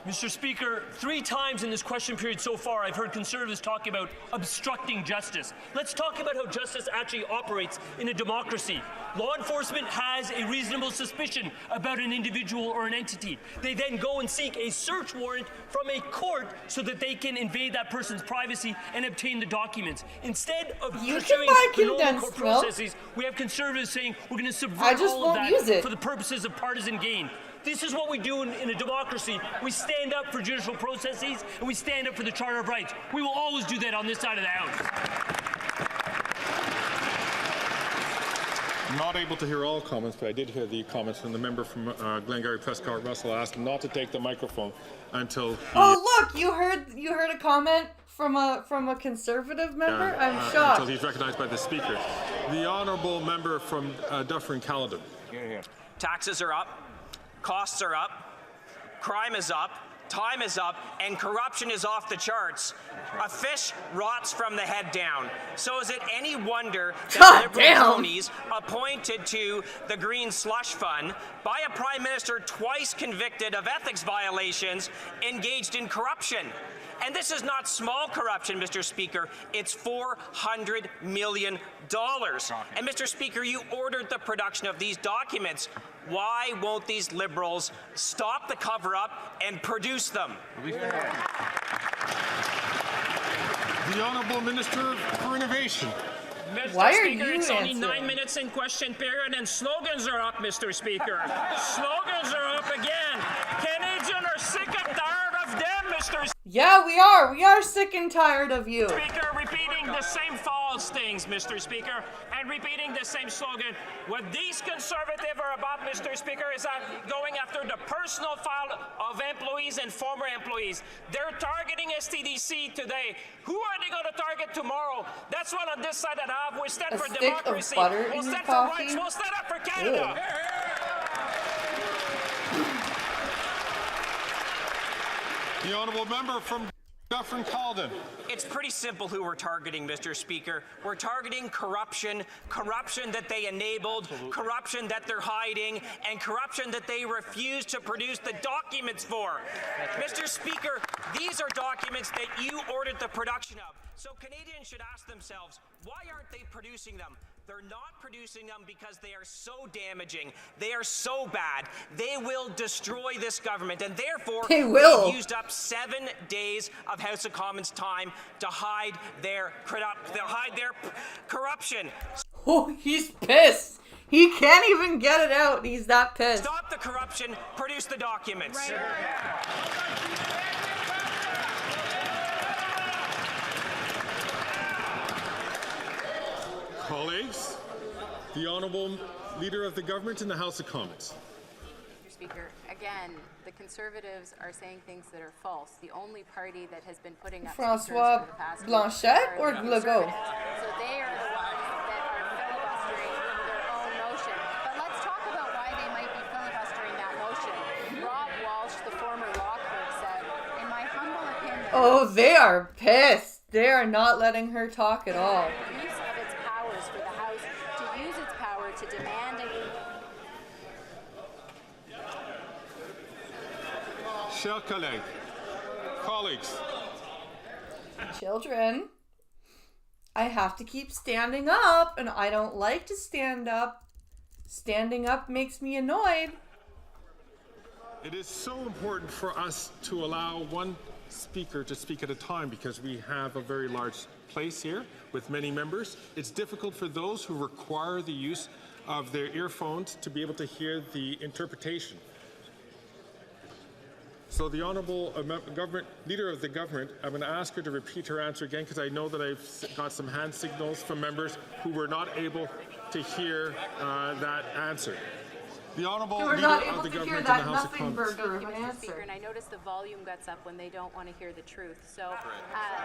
Mr. Speaker, 3 times in this question period so far, I've heard Conservatives talk about obstructing justice. Let's talk about how justice actually operates in a democracy. Law enforcement has a reasonable suspicion about an individual or an entity. They then go and seek a search warrant from a court so that they can invade that person's privacy and obtain the documents. Instead of pursuing the normal court processes, we have Conservatives saying we're going to subvert all of that for the purposes of partisan gain. This is what we do in a democracy. We stand up for judicial processes and we stand up for the Charter of Rights. We will always do that on this side of the House. I'm not able to hear all comments, but I did hear the comments from the member from Glengarry Prescott Russell. Asked him not to take the microphone until he... Oh, look, you heard a comment from a Conservative member? I'm shocked. Until he's recognized by the Speaker. The Honourable Member from Dufferin-Caledon. Taxes are up. Costs are up, crime is up, time is up, and corruption is off the charts. A fish rots from the head down. So is it any wonder that Liberal cronies appointed to the Green Slush Fund by a Prime Minister twice convicted of ethics violations engaged in corruption? And this is not small corruption, Mr. Speaker. It's $400 million. And, Mr. Speaker, you ordered the production of these documents. Why won't these Liberals stop the cover-up and produce them? The Honourable Minister for Innovation. Mr. Speaker, it's only 9 minutes in question period and slogans are up, Mr. Speaker. Slogans are up again. Canadians are sick and tired of them, Mr. Speaker. Yeah, we are. We are sick and tired of you. Speaker, repeating the same false things, Mr. Speaker, and repeating the same slogan. What these Conservatives are about, Mr. Speaker, is going after the personal file of employees and former employees. They're targeting STDC today. Who are they going to target tomorrow? That's what on this side of the house. We stand for democracy. We'll stand for rights. We'll stand up for Canada. The Honourable Member from Dufferin-Caledon. It's pretty simple who we're targeting, Mr. Speaker. We're targeting corruption, corruption that they enabled, corruption that they're hiding, and corruption that they refuse to produce the documents for. Mr. Speaker, these are documents that you ordered the production of. So Canadians should ask themselves, why aren't they producing them? They're not producing them because they are so damaging. They are so bad. They will destroy this government, and therefore they've used up 7 days of House of Commons time to hide their corruption. Oh, he's pissed. He can't even get it out. He's that pissed. Stop the corruption. Produce the documents. Colleagues, the Honourable Leader of the Government in the House of Commons. Mr. Speaker, again, the Conservatives are saying things that are false. The only party that has been putting up François Blanchet or Legault? So they are the ones that are filibustering their own motion. But let's talk about why they might be filibustering that motion. Rob Walsh, the former law clerk, said, in my humble opinion, Oh, they are pissed. They are not letting her talk at all. Use of its powers for the House to use its power to demand and... Chers colleagues. Children, I have to keep standing up, and I don't like to stand up. Standing up makes me annoyed. It is so important for us to allow one speaker to speak at a time because we have a very large place here with many members. It's difficult for those who require the use of their earphones to be able to hear the interpretation. So the Honourable Leader of the Government, I'm going to ask her to repeat her answer again because I know that I've got some hand signals from members who were not able to hear that answer. The Honourable Leader of the Government in the House of Commons. Mr. Speaker, and I notice the volume gets up when they don't want to hear the truth. So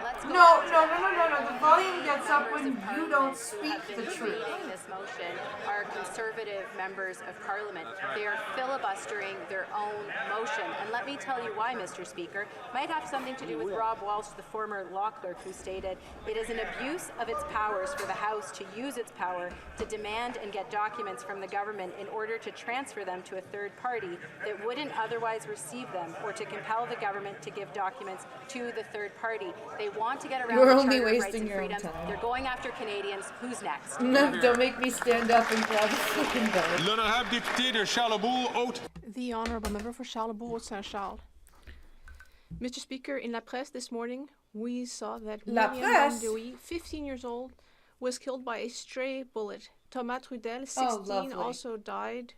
let's go. No. The volume gets up when you don't speak the truth. Leading this motion are Conservative members of Parliament. They are filibustering their own motion. And let me tell you why, Mr. Speaker. It might have something to do with Rob Walsh, the former law clerk, who stated, "It is an abuse of its powers for the House to use its power to demand and get documents from the government in order to transfer them to a third party that wouldn't otherwise receive them, or to compel the government to give documents to the third party." They want to get around You're the only Charter of Rights wasting and your own Freedoms. time. They're going after Canadians. Who's next? No, don't make me stand up and grab a fucking bag. L'honorable député de Charlebourg, Haute. The Honourable Member for Charlebourg, Saint-Charles. Mr. Speaker, in La Presse this morning, we saw that La William Presse? Mandouy, 15 years old, was killed by a stray bullet. Thomas Trudel, Oh, 16, lovely. also died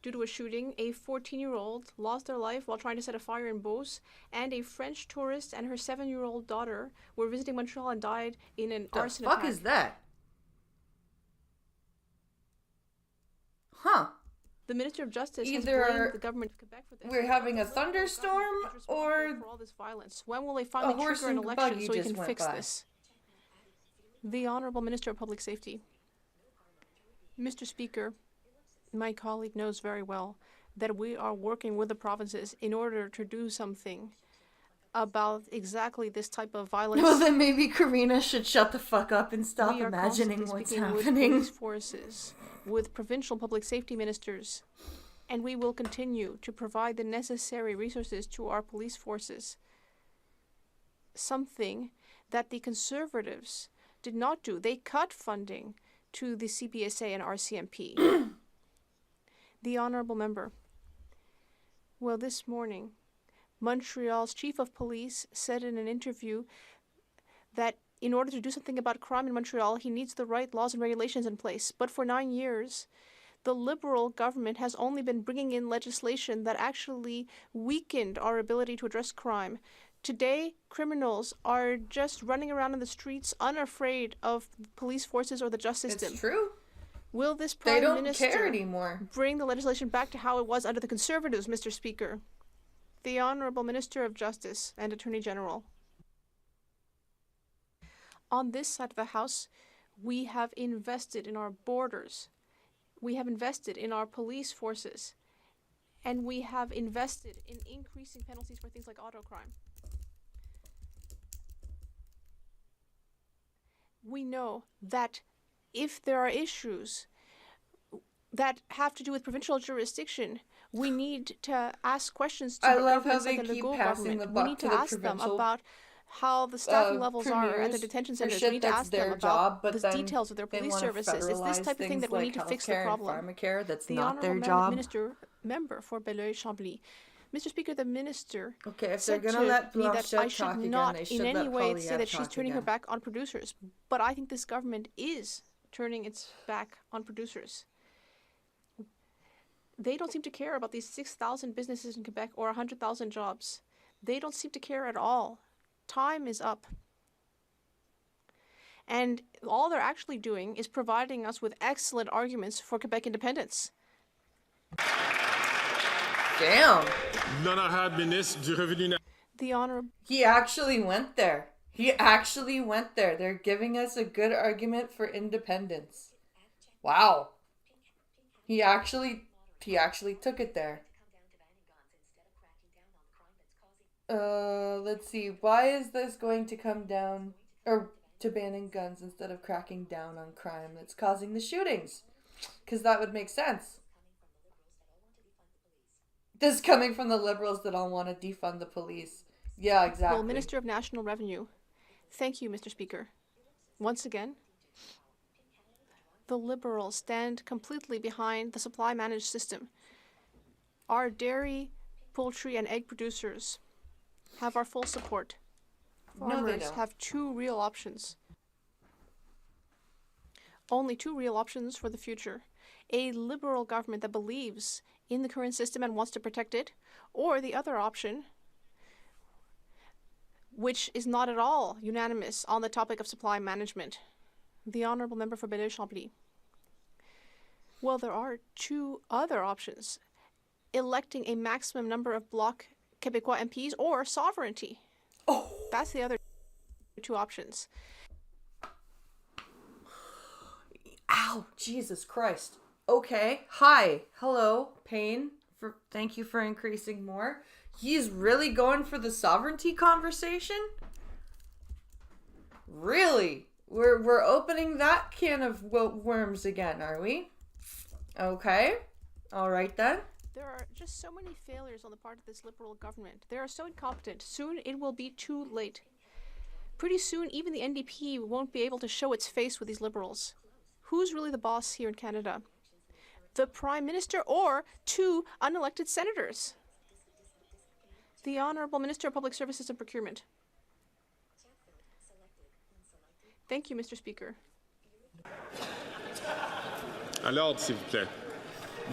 due to a shooting. A 14-year-old lost their life while trying to set a fire in Beauce, and a French tourist and her 7-year-old daughter were visiting Montreal and died in an arson attack. The fuck is that? Huh. The Minister of Justice Either has blamed the government of Quebec for this. we're having a thunderstorm, or for all this violence. When will they finally horse trigger an and election buggy so we just can went fix by. this? The Honourable Minister of Public Safety. Mr. Speaker, my colleague knows very well that we are working with the provinces in order to do something about exactly this type of violence. well, then maybe Karina should shut the fuck up and stop We are imagining constantly what's speaking with happening. police forces, with provincial public safety ministers, and we will continue to provide the necessary resources to our police forces. Something that the Conservatives did not do. They cut funding to the CPSA and RCMP. The Honourable Member. Well, this morning, Montreal's Chief of Police said in an interview that in order to do something about crime in Montreal, he needs the right laws and regulations in place. But for 9 years, the Liberal government has only been bringing in legislation that actually weakened our ability to address crime. Today, criminals are just running around in the streets unafraid of police forces or the justice system. It's true. Will this They Prime don't Minister care anymore. bring the legislation back to how it was under the Conservatives, Mr. Speaker? The Honourable Minister of Justice and Attorney General. On this side of the House, we have invested in our borders. We have invested in our police forces. And we have invested in increasing penalties for things like auto crime. We know that if there are issues that have to do with provincial jurisdiction, we need to ask questions to I the love how governments they like the keep Legault passing government. the We buck need to to the ask them provincial, about how the staffing levels are at the premiers detention for centers. shit We need to that's ask them their about job, but the then details of their they police wanna services. It's this federalize type of thing things that we like need to fix the healthcare and problem. pharmacare. That's The not their Honourable job. Minister Member for Belleuil-Chambly. Mr. Speaker, the minister Okay, if they're said gonna to let me that Blanchette I should talk again, not they in should any let way say Polyev that she's talk turning her again. back on producers. But I think this government is turning its back on producers. They don't seem to care about these 6,000 businesses in Quebec or 100,000 jobs. They don't seem to care at all. Time is up. And all they're actually doing is providing us with excellent arguments for Quebec independence. Damn. L'honorable ministre du Revenu. The Honourable. He actually went there. He actually went there. They're giving us a good argument for independence. Wow. He actually took it there. Let's see. Why is this going to come down, or to banning guns instead of cracking down on crime that's causing the shootings? Because that would make sense. This coming from the Liberals that all want to defund the police. Yeah, exactly. Well, Minister of National Revenue, thank you, Mr. Speaker. Once again, the Liberals stand completely behind the supply managed system. Our dairy, poultry, and egg producers have our full support. Farmers have two real options. Only two real options for the future. A Liberal government that believes in the current system and wants to protect it, or the other option, which is not at all unanimous on the topic of supply management. The Honourable Member for Belleuil-Chambly. Well, there are two other options. Electing a maximum number of Bloc Québécois MPs or sovereignty. Oh. That's the other two options. Ow, Jesus Christ. Okay, hi, hello, Payne. Thank you for increasing more. He's really going for the sovereignty conversation? Really? We're opening that can of worms again, are we? Okay. All right then. There are just so many failures on the part of this Liberal government. They are so incompetent. Soon it will be too late. Pretty soon even the NDP won't be able to show its face with these Liberals. Who's really the boss here in Canada? The Prime Minister or two unelected senators? The Honourable Minister of Public Services and Procurement. Thank you, Mr. Speaker. À l'ordre, s'il vous plaît.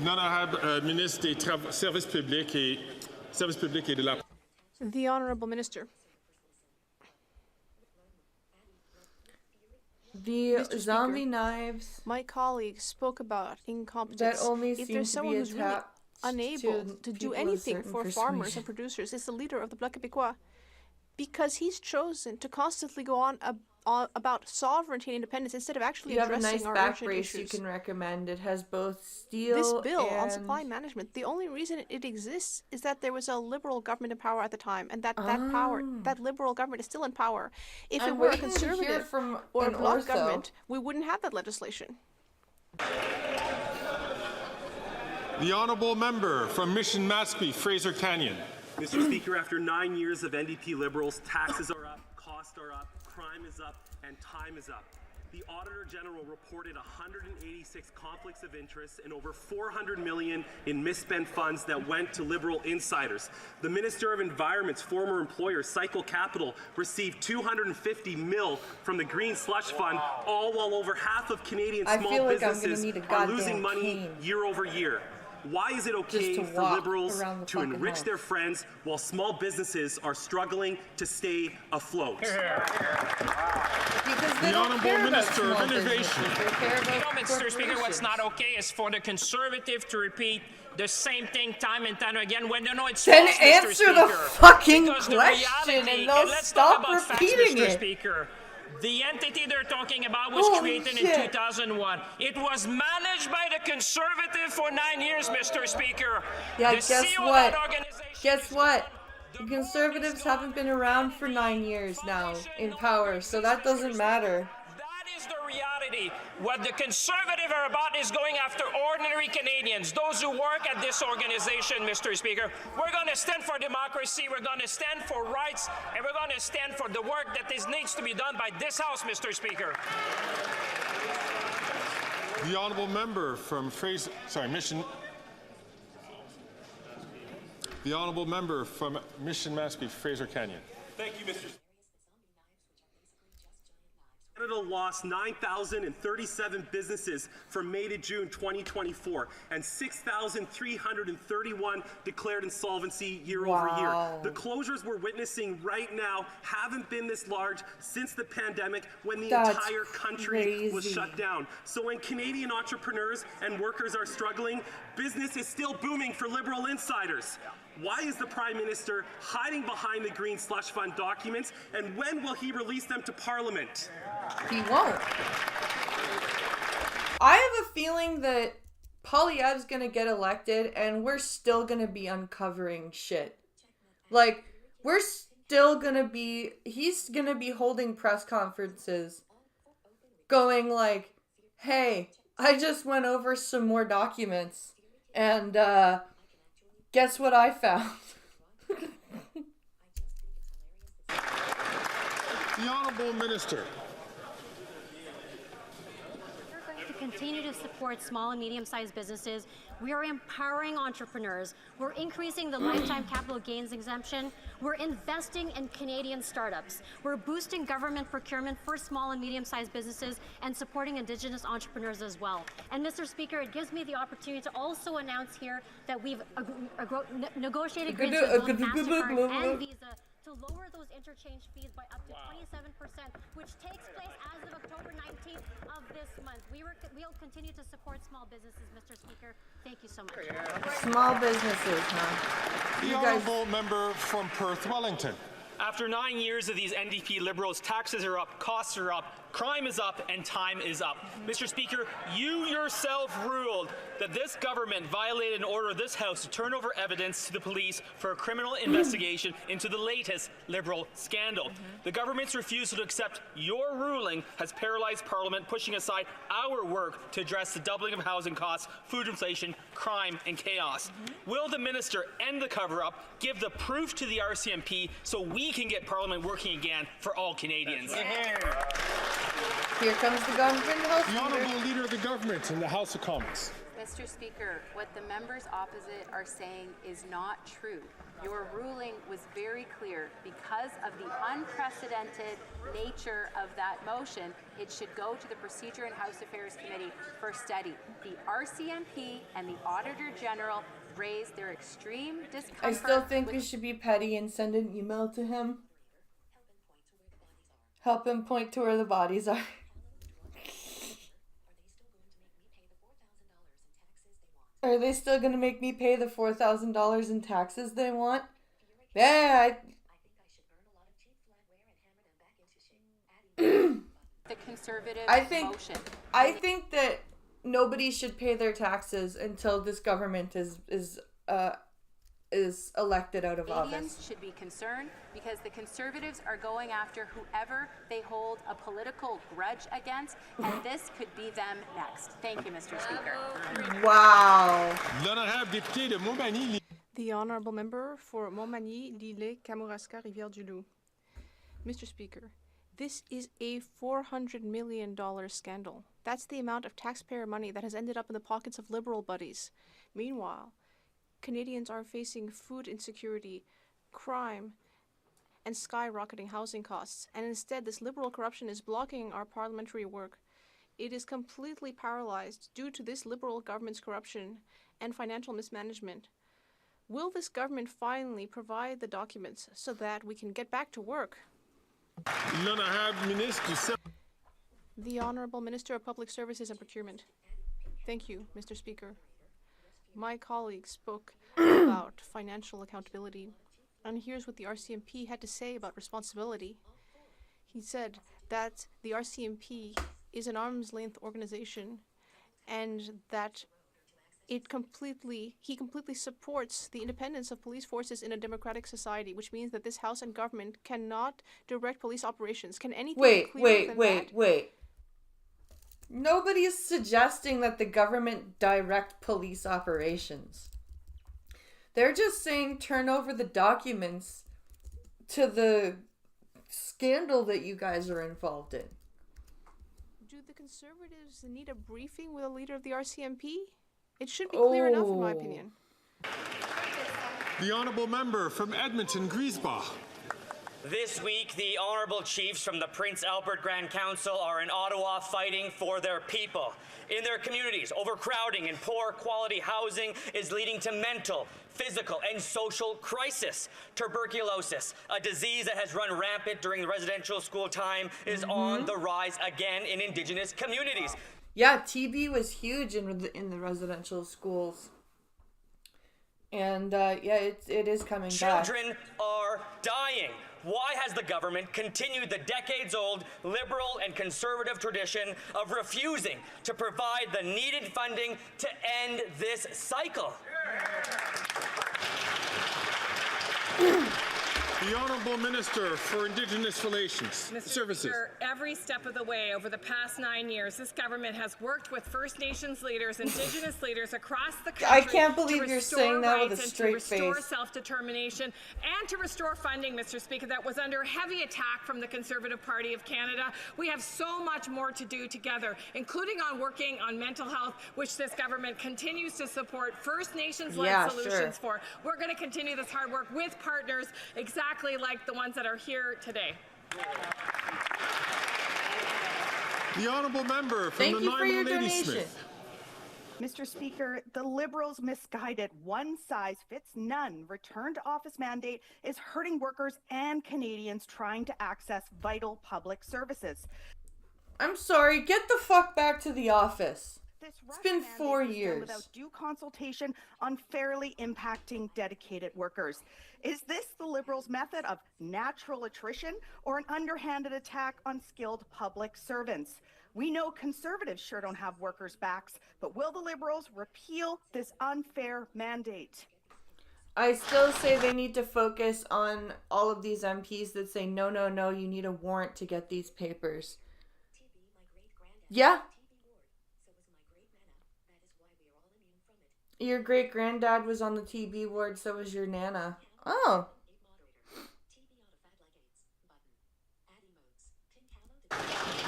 L'honorable ministre des Services publics et de la... The Honourable Minister. The zombie knives. My colleague spoke about incompetence. That only if there's someone who's really unable to do anything for farmers and producers, it's the leader of the Bloc Québécois. Because he's chosen to constantly go on about sovereignty and independence instead of actually addressing our urgent issues. You have a nice back brace you can recommend. It has both steel This bill on supply management, the only reason it exists is that there was a Liberal government in power at the time, and that Liberal government is still in power. If it were a Conservative or a Bloc government, we wouldn't have that legislation. The Honourable Member from Mission Mashpee, Fraser Canyon. Mr. Speaker, after 9 years of NDP Liberals, taxes are up, costs are up, crime is up, and time is up. The Auditor General reported 186 conflicts of interest and over $400 million in misspent funds that went to Liberal insiders. The Minister of Environment's former employer, Cycle Capital, received $250 million from the Green Slush Fund, all while over half of Canadian small businesses are losing money year over year. Why is it okay for Liberals to enrich their friends while small businesses are struggling to stay afloat? The Honourable Minister of Innovation. Mr. Speaker, what's not okay is for the Conservative to repeat the same thing time and time again when they know it's then false, answer Mr. Speaker. the fucking because question and they'll let's stop talk about repeating facts, Mr. it. Speaker. The entity they're talking about was created in 2001. It was managed by the Conservative for 9 years, Mr. Speaker. Yeah, the guess CEO what? Of that organization Guess what? The Conservatives haven't been around for 9 years now in power, so that doesn't matter. That is the reality. What the Conservative are about is going after ordinary Canadians, those who work at this organization, Mr. Speaker. We're going to stand for democracy, we're going to stand for rights, and we're going to stand for the work that needs to be done by this House, Mr. Speaker. The Honourable Member from Mission. The Honourable Member from Mission Mashpee, Fraser Canyon. Thank you, Mr. Speaker. Canada lost 9,037 businesses from May to June 2024, and 6,331 declared insolvency year over year. The closures we're witnessing right now haven't been this large since the pandemic, when the entire country was shut down. So when Canadian entrepreneurs and workers are struggling, business is still booming for Liberal insiders. Why is the Prime Minister hiding behind the Green Slush Fund documents, and when will he release them to Parliament? He won't. I have a feeling that Poilievre's gonna get elected and we're still gonna be uncovering shit. Like, he's gonna be holding press conferences going like, hey, I just went over some more documents and guess what I found? The Honourable Minister. We're going to continue to support small and medium-sized businesses. We are empowering entrepreneurs. We're increasing the lifetime capital gains exemption. We're investing in Canadian startups. We're boosting government procurement for small and medium-sized businesses and supporting Indigenous entrepreneurs as well. And Mr. Speaker, it gives me the opportunity to also announce here that we've negotiated agreements with both MasterCard and Visa to lower those interchange fees by up to 27%, which takes place as of October 19th of this month. We'll continue to support small businesses, Mr. Speaker. Thank you so much. Small businesses, huh? The Honourable Member from Perth Wellington. After 9 years of these NDP Liberals, taxes are up, costs are up, crime is up, and time is up. Mr. Speaker, you yourself ruled that this government violated an order of this House to turn over evidence to the police for a criminal investigation into the latest Liberal scandal. The government's refusal to accept your ruling has paralyzed Parliament, pushing aside our work to address the doubling of housing costs, food inflation, crime, and chaos. Will the Minister end the cover-up, give the proof to the RCMP so we can get Parliament working again for all Canadians? Here comes the government House The Honourable Leader of the Government in the House of Commons. Mr. Speaker, what the members opposite are saying is not true. Your ruling was very clear. Because of the unprecedented nature of that motion, it should go to the Procedure and House Affairs Committee for study. The RCMP and the Auditor General raised their extreme discomfort. I still think we should be petty and send an email to him. Help him point to where the bodies are. Are they still going to make me pay the $4,000 in taxes they want? Yeah, the Conservative motion. I think that nobody should pay their taxes until this government is elected out of office. Canadians should be concerned because the Conservatives are going after whoever they hold a political grudge against, and this could be them next. Thank you, Mr. Speaker. Wow. The Honourable Member for Montmagny, Lille, Kamouraska, Rivière-du-Loup. Mr. Speaker, this is a $400 million scandal. That's the amount of taxpayer money that has ended up in the pockets of Liberal buddies. Meanwhile, Canadians are facing food insecurity, crime, and skyrocketing housing costs. And instead, this Liberal corruption is blocking our parliamentary work. It is completely paralyzed due to this Liberal government's corruption and financial mismanagement. Will this government finally provide the documents so that we can get back to work? The Honourable Minister of Public Services and Procurement. Thank you, Mr. Speaker. My colleague spoke about financial accountability, and here's what the RCMP had to say about responsibility. He said that the RCMP is an arm's-length organization and that he completely supports the independence of police forces in a democratic society, which means that this House and government cannot direct police operations. Can anything be clearer than that? Wait. Nobody is suggesting that the government direct police operations. They're just saying turn over the documents to the scandal that you guys are involved in. Do the Conservatives need a briefing with a leader of the RCMP? It should be clear enough, in my opinion. The Honourable Member from Edmonton, Griesbach. This week, the Honourable Chiefs from the Prince Albert Grand Council are in Ottawa fighting for their people. In their communities, overcrowding and poor quality housing is leading to mental, physical, and social crisis. Tuberculosis, a disease that has run rampant during the residential school time, is on the rise again in Indigenous communities. Yeah, TB was huge in the residential schools. And it is coming back. Children are dying. Why has the government continued the decades-old Liberal and Conservative tradition of refusing to provide the needed funding to end this cycle? The The Honourable Minister for Indigenous Relations Services. Speaker, every step of the way over the past 9 years, this government has worked with First Nations leaders, Indigenous leaders across the country. I can't believe you're saying that with a straight face. To restore self-determination and to restore funding, Mr. Speaker, that was under heavy attack from the Conservative Party of Canada. We have so much more to do together, including on working on mental health, which this government continues to support First Nations-led solutions for. We're going to continue this hard work with partners exactly like the ones that are here today. The Honourable Member from the Nine Lady Smith. Mr. Speaker, the Liberals' misguided one-size-fits-none return-to-office mandate is hurting workers and Canadians trying to access vital public services. I'm sorry, get the fuck back to the office. It's been 4 years. Without due consultation, unfairly impacting dedicated workers. Is this the Liberals' method of natural attrition or an underhanded attack on skilled public servants? We know Conservatives sure don't have workers' backs, but will the Liberals repeal this unfair mandate? I still say they need to focus on all of these MPs that say, no, no, no, you need a warrant to get these papers. Yeah. Your great-granddad was on the TB ward, so was your Nana. Oh.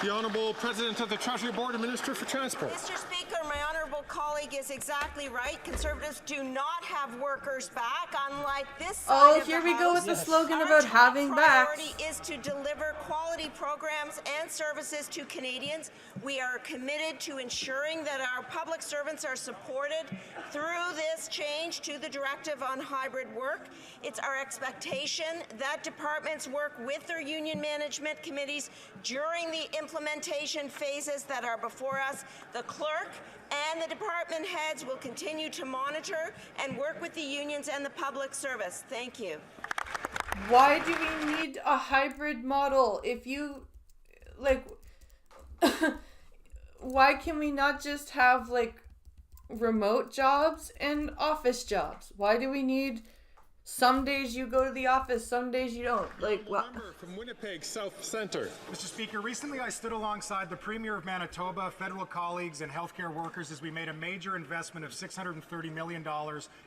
The Honourable President of the Treasury Board and Minister for Transport. Mr. Speaker, my honourable colleague is exactly right. Conservatives do not have workers back, unlike this side of the here we go with the House. slogan Our about top having backs. priority is to deliver quality programs and services to Canadians. We are committed to ensuring that our public servants are supported through this change to the directive on hybrid work. It's our expectation that departments work with their union management committees during the implementation phases that are before us. The clerk and the department heads will continue to monitor and work with the unions and the public service. Thank you. Why do we need a hybrid model? If you, like, why can we not just have, like, remote jobs and office jobs? Why do we need some days you go to the office, some days you don't? Like, what? Member from Winnipeg South Centre. Mr. Speaker, recently I stood alongside the Premier of Manitoba, federal colleagues, and healthcare workers as we made a major investment of $630 million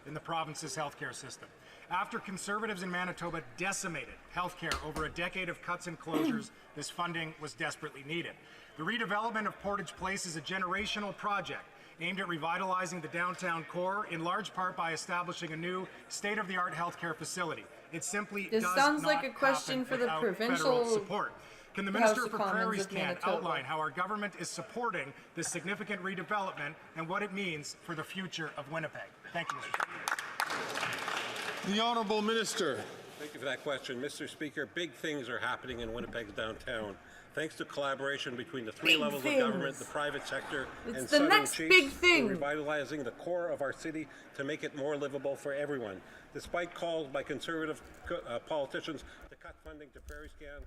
in the province's healthcare system. After Conservatives in Manitoba decimated healthcare over a decade of cuts and closures, this funding was desperately needed. The redevelopment of Portage Place is a generational project aimed at revitalizing the downtown core, in large part by establishing a new state-of-the-art healthcare facility. It simply This does sounds not like a question for the happen without provincial federal support. Can the House Minister of for Commons Prairies of Manitoba outline how our government is supporting this significant redevelopment and what it means for the future of Winnipeg? Thank you, Mr. Speaker. The Honourable Minister. Thank you for that question. Mr. Speaker, big things are happening in Winnipeg's downtown. Thanks to collaboration between the three levels of government, the private sector, and the Southern next Chiefs, big thing. we're revitalizing the core of our city to make it more livable for everyone. Despite calls by Conservative politicians to cut funding to Prairie Scan,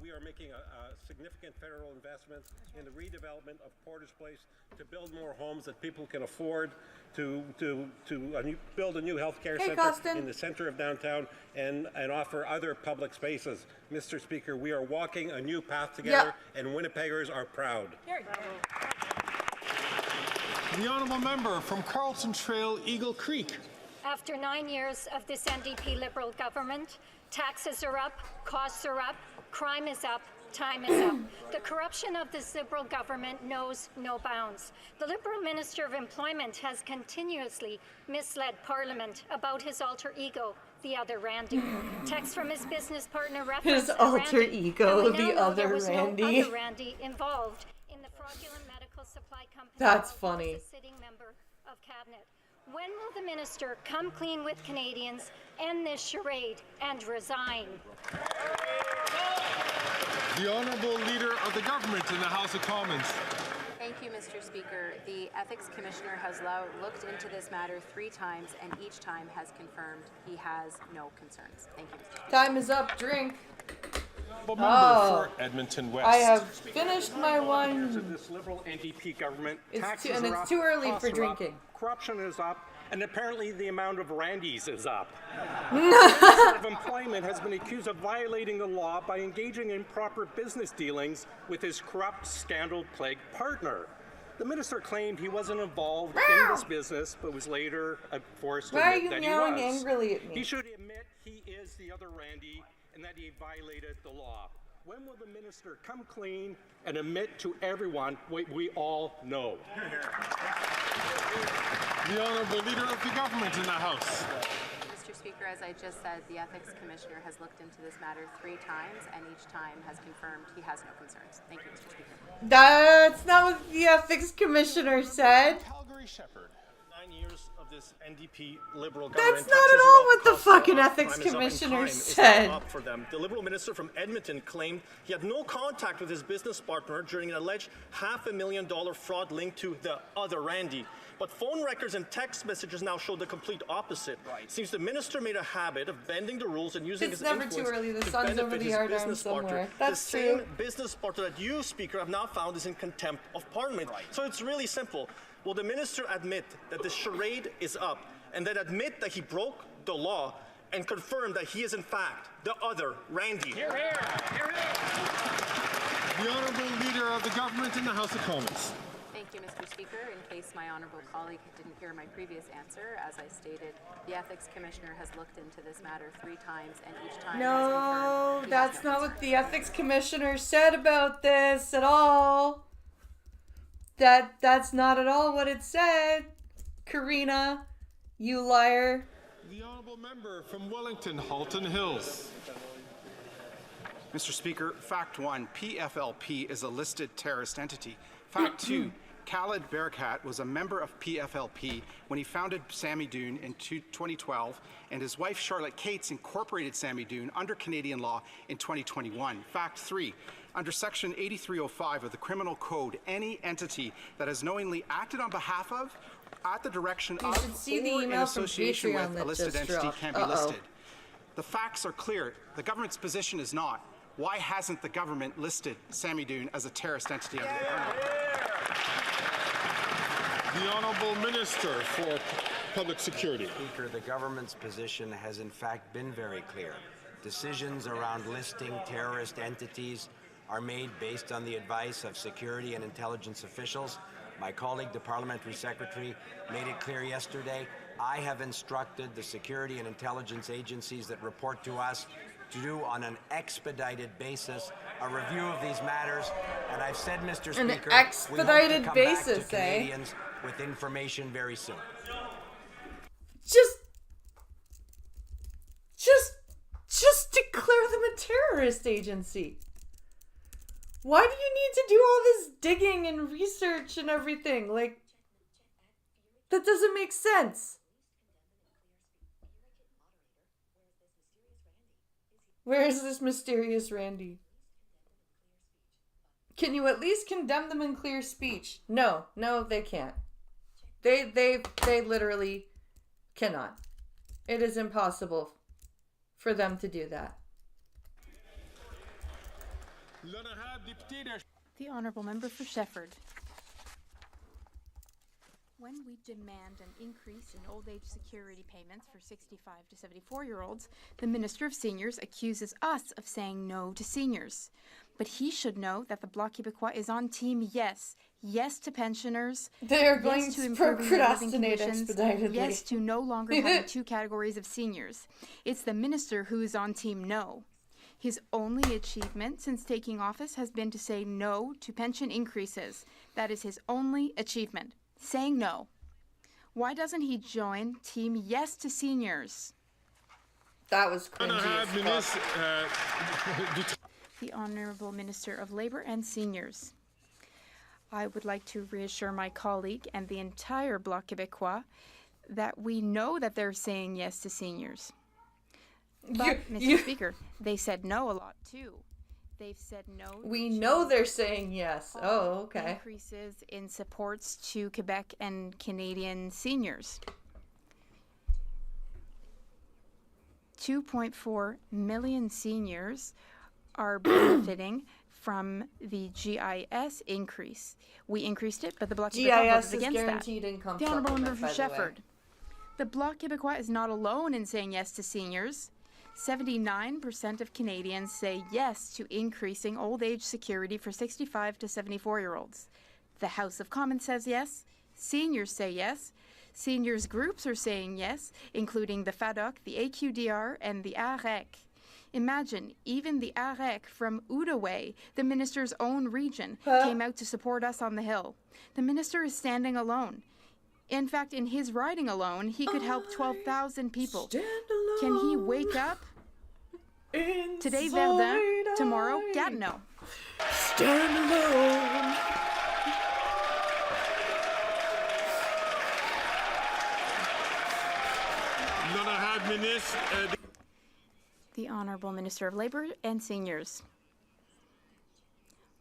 we are making a significant federal investment in the redevelopment of Portage Place to build more homes that people can afford, to build a new healthcare center in the center of downtown, and offer other public spaces. Mr. Speaker, we are walking a new path together, and Winnipeggers are proud. The Honourable Member from Carlton Trail, Eagle Creek. After 9 years of this NDP Liberal government, taxes are up, costs are up, crime is up, time is up. The corruption of this Liberal government knows no bounds. The Liberal Minister of Employment has continuously misled Parliament about his alter ego, the other Randy. Text from his business partner referenced His alter Randy, ego, and we now the know other there was Randy. no other Randy involved in the fraudulent medical supply company. That's funny. As a sitting member of Cabinet. When will the minister come clean with Canadians, end this charade, and resign? The Honourable Leader of the Government in the House of Commons. Thank you, Mr. Speaker. The Ethics Commissioner has looked into this matter 3 times, and each time has confirmed he has no concerns. Thank you, Mr. Speaker. Time is up. Drink. Member for Edmonton West. I have finished my wine. Of this Liberal NDP government, It's taxes too are up, early costs for are up, drinking. corruption is up, And apparently the amount of Randys is up. The Minister of Employment has been accused of violating the law by engaging in improper business dealings with his corrupt, scandal-plagued partner. The minister claimed he wasn't involved in this business, but was later forced to admit that he was. Why are you yelling angrily at me? He should admit he is the other Randy and that he violated the law. When will the minister come clean and admit to everyone what we all know? The Honourable Leader of the Government in the House. Mr. Speaker, as I just said, the Ethics Commissioner has looked into this matter 3 times and each time has confirmed he has no concerns. Thank you, Mr. Speaker. That's not what the Ethics Commissioner said. Calgary Shepherd. 9 years of this NDP Liberal government. That's not at all what the fucking Ethics Commissioner said. Up for them. The Liberal minister from Edmonton claimed he had no contact with his business partner during an alleged $500,000 fraud linked to the other Randy. But phone records and text messages now show the complete opposite. It seems the minister made a habit of bending the rules and using his influence too early. The to sun's benefit over the his yard arm business partner. somewhere. That's the same true. business partner that you, Speaker, have now found is in contempt of Parliament. So it's really simple. Will the minister admit that the charade is up and then admit that he broke the law and confirm that he is in fact the other Randy? Hear, hear. Hear, hear. The Honourable Leader of the Government in the House of Commons. Thank you, Mr. Speaker. In case my honourable colleague didn't hear my previous answer, as I stated, the Ethics Commissioner has looked into this matter 3 times and each time has confirmed. That's not what the Ethics Commissioner said about this at all. That's not at all what it said. Karina, you liar. The Honourable Member from Wellington, Halton Hills. Mr. Speaker, Fact 1, PFLP is a listed terrorist entity. Fact 2, Khaled Berkat was a member of PFLP when he founded Sammy Doon in 2012, and his wife Charlotte Cates incorporated Sammy Doon under Canadian law in 2021. Fact 3, under Section 8305 of the Criminal Code, any entity that has knowingly acted on behalf of, at the direction of, or in association with a listed entity can be listed. The facts are clear. The government's position is not. Why hasn't the government listed Sammy Doon as a terrorist entity under the Criminal Code? The Honourable Minister for Public Security. Speaker, the government's position has in fact been very clear. Decisions around listing terrorist entities are made based on the advice of security and intelligence officials. My colleague, the Parliamentary Secretary, made it clear yesterday. I have instructed the security and intelligence agencies that report to us to do on an expedited basis a review of these matters, and I've said, Mr. Speaker, an expedited we hope to come basis, back to Canadians with information very soon. Just declare them a terrorist agency. Why do you need to do all this digging and research and everything? Like, that doesn't make sense. Where is this mysterious Randy? Can you at least condemn them in clear speech? No, they can't. They literally cannot. It is impossible for them to do that. The Honourable Member for Shefford. When we demand an increase in old age security payments for 65 to 74-year-olds, the Minister of Seniors accuses us of saying no to seniors. But he should know that the Bloc Québécois is on team yes. Yes to pensioners. They are going yes to improving their living procrastinate conditions. expeditedly. Yes to no longer having 2 categories of seniors. It's the Minister who is on team no. His only achievement since taking office has been to say no to pension increases. That is his only achievement. Saying no. Why doesn't he join Team Yes to Seniors? That was cringy as fuck. The Honourable Minister of Labour and Seniors. I would like to reassure my colleague and the entire Bloc Québécois that we know that they're saying yes to seniors. But, Mr. Speaker, they said no a lot too. They've said no. We know they're saying yes. Oh, okay. Increases in supports to Quebec and Canadian seniors. 2.4 million seniors are benefiting from the GIS increase. We increased it, but the Bloc Québécois voted against that. Income the Honourable Member for Shefford. The Bloc Québécois is not alone in saying yes to seniors. 79% of Canadians say yes to increasing old age security for 65 to 74-year-olds. The House of Commons says yes. Seniors say yes. Seniors groups are saying yes, including the FADOC, the AQDR, and the AREC. Imagine, even the AREC from Outaouais, the minister's own region, came out to support us on the Hill. The minister is standing alone. In fact, in his riding alone, he could help 12,000 people. Can he wake up? Today, Verdun. Tomorrow, Gatineau. Stand alone. The Honourable Minister of Labour and Seniors.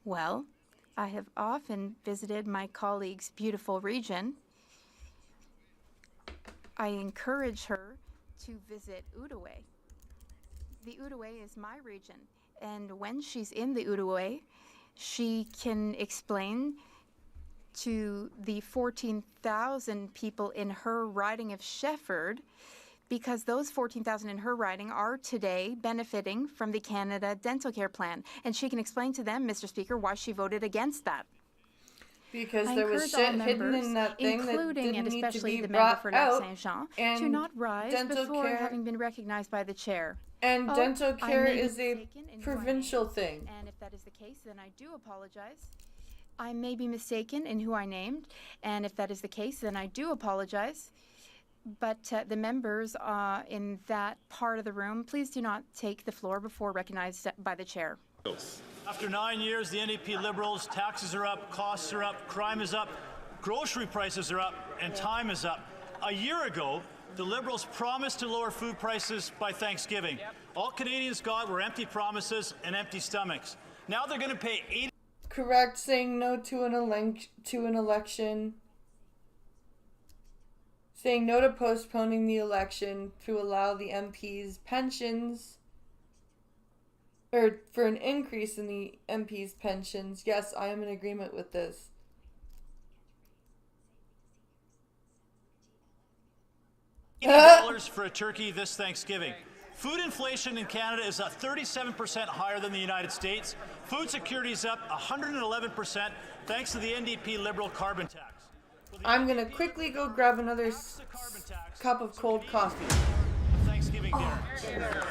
Well, I have often visited my colleague's beautiful region. I encourage her to visit Outaouais. The Outaouais is my region, and when she's in the Outaouais, she can explain to the 14,000 people in her riding of Shefford, because those 14,000 in her riding are today benefiting from the Canada Dental Care Plan. And she can explain to them, Mr. Speaker, why she voted against that. Because there was shit hidden in that thing that didn't need to be brought out, and to not rise before having been recognized by the chair. And dental care is a provincial thing. And if that is the case, then I do apologize. I may be mistaken in who I named, and if that is the case, then I do apologize. But the members in that part of the room, please do not take the floor before recognized by the chair. After 9 years, the NDP Liberals, taxes are up, costs are up, crime is up, grocery prices are up, and time is up. A year ago, the Liberals promised to lower food prices by Thanksgiving. All Canadians got were empty promises and empty stomachs. Now they're going to pay $80. Correct, saying no to an election. Saying no to postponing the election to allow the MPs' pensions, or for an increase in the MPs' pensions. Yes, I am in agreement with this. $80 for a turkey this Thanksgiving. Food inflation in Canada is 37% higher than the United States. Food security is up 111% thanks to the NDP Liberal carbon tax. I'm going to quickly go grab another cup of cold coffee. Thanksgiving dinner.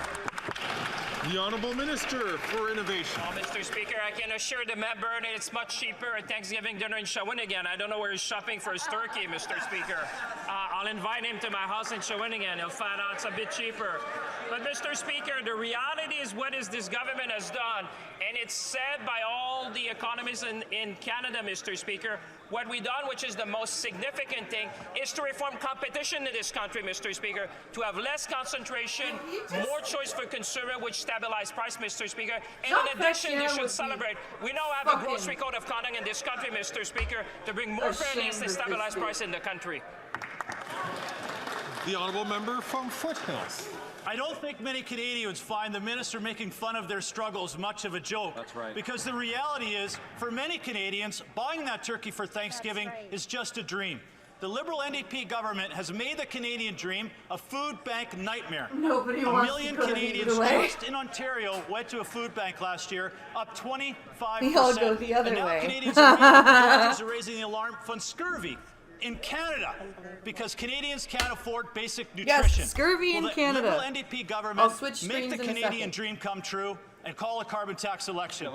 The Honourable Minister for Innovation. Well, Mr. Speaker, I can assure the member that it's much cheaper at Thanksgiving dinner in Shawinigan. I don't know where he's shopping for his turkey, Mr. Speaker. I'll invite him to my house in Shawinigan. He'll find out it's a bit cheaper. But, Mr. Speaker, the reality is what is this government has done, and it's said by all the economists in Canada, Mr. Speaker, what we've done, which is the most significant thing, is to reform competition in this country, Mr. Speaker, to have less concentration, more choice for consumer, which stabilize price, Mr. Speaker. And in addition, you should celebrate. We now have a grocery code of conduct in this country, Mr. Speaker, to bring more fairness and stabilize price in the country. The Honourable Member from Foothills. I don't think many Canadians find the minister making fun of their struggles much of a joke. That's right. Because the reality is, for many Canadians, buying that turkey for Thanksgiving is just a dream. The Liberal NDP government has made the Canadian dream a food bank nightmare. Nobody wants to go to the A million Canadians just in Ontario went to a food bank last year, up 25%. We all go the other and now way. Canadians are raising the alarm on scurvy in Canada because Canadians can't afford basic nutrition. Yes, scurvy in Canada. Liberal NDP government make the in Canadian dream come true and call a carbon tax election.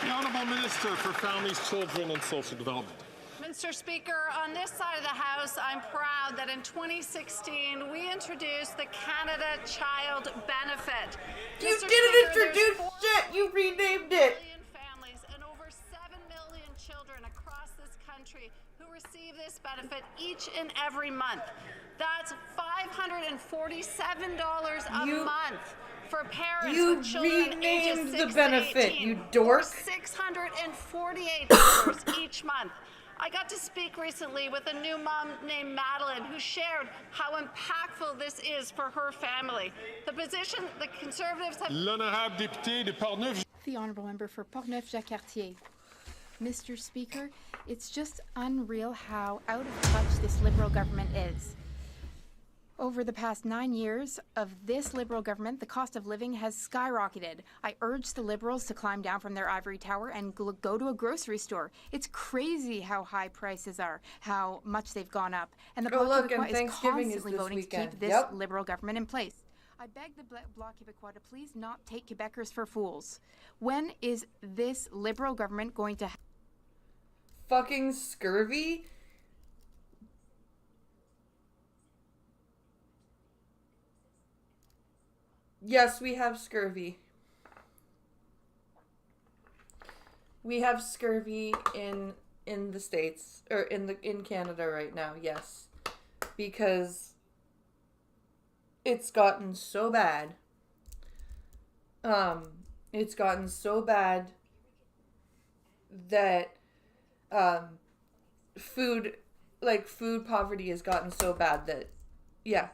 The Honourable Minister for Families, Children and Social Development. Mr. Speaker, on this side of the House, I'm proud that in 2016 we introduced the Canada Child Benefit. You didn't introduce shit, you renamed it. Families and over 7 million children across this country who receive this benefit each and every month. That's $547 a month. For parents with children ages 6 the benefit, to 18, you dork. $648 each month. I got to speak recently with a new mom named Madeline who shared how impactful this is for her family. The position the Conservatives have... The Honourable Member for Portneuf-Jacques-Cartier. Mr. Speaker, it's just unreal how out of touch this Liberal government is. Over the past 9 years of this Liberal government, the cost of living has skyrocketed. I urge the Liberals to climb down from their ivory tower and go to a grocery store. It's crazy how high prices are, how much they've gone up. And the Bloc Québécois is constantly voting to keep this Liberal government in place. I beg the Bloc Québécois to please not take Quebecers for fools. When is this Liberal government going to... Fucking scurvy? Yes, we have scurvy. We have scurvy in the States, or in Canada right now, yes. Because it's gotten so bad. It's gotten so bad that food poverty has gotten so bad that, yeah.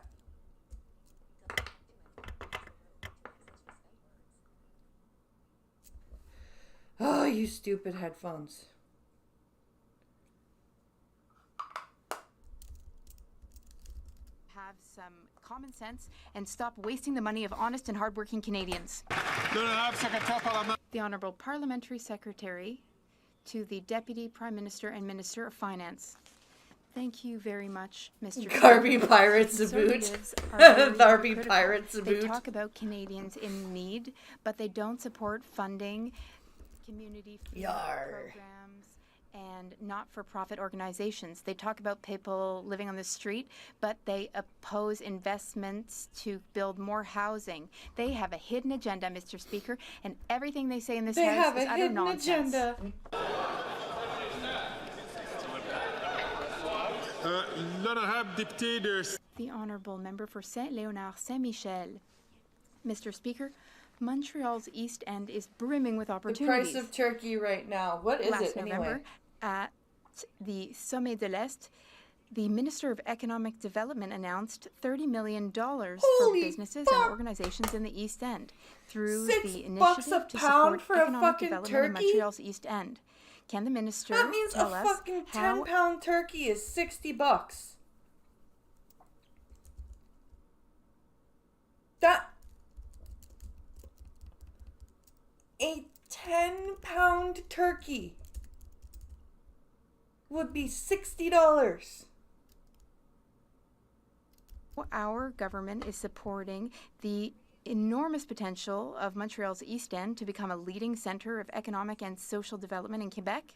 Oh, you stupid headphones. Have some common sense and stop wasting the money of honest and hardworking Canadians. The Honourable Parliamentary Secretary to the Deputy Prime Minister and Minister of Finance. Thank you very much, Mr. Garby Pirates a boot. Garby Pirates a boot. They talk about Canadians in need, but they don't support funding community programs and not-for-profit organizations. They talk about people living on the street, but they oppose investments to build more housing. They have a hidden agenda, Mr. Speaker, and everything they say in this House is utter nonsense. Agenda. The Honourable Member for Saint-Léonard Saint-Michel. Mr. Speaker, Montreal's East End is brimming with opportunities. The price of turkey right now. What is Last it anyway? November, at the Sommet de l'Est, the Minister of Economic Development announced $30 million for businesses and organizations in the East End through the initiative to support economic development in Montreal's East End. Can the minister That means tell a us fucking 10-pound turkey is $60. A 10-pound turkey would be $60. Our government is supporting the enormous potential of Montreal's East End to become a leading centre of economic and social development in Quebec.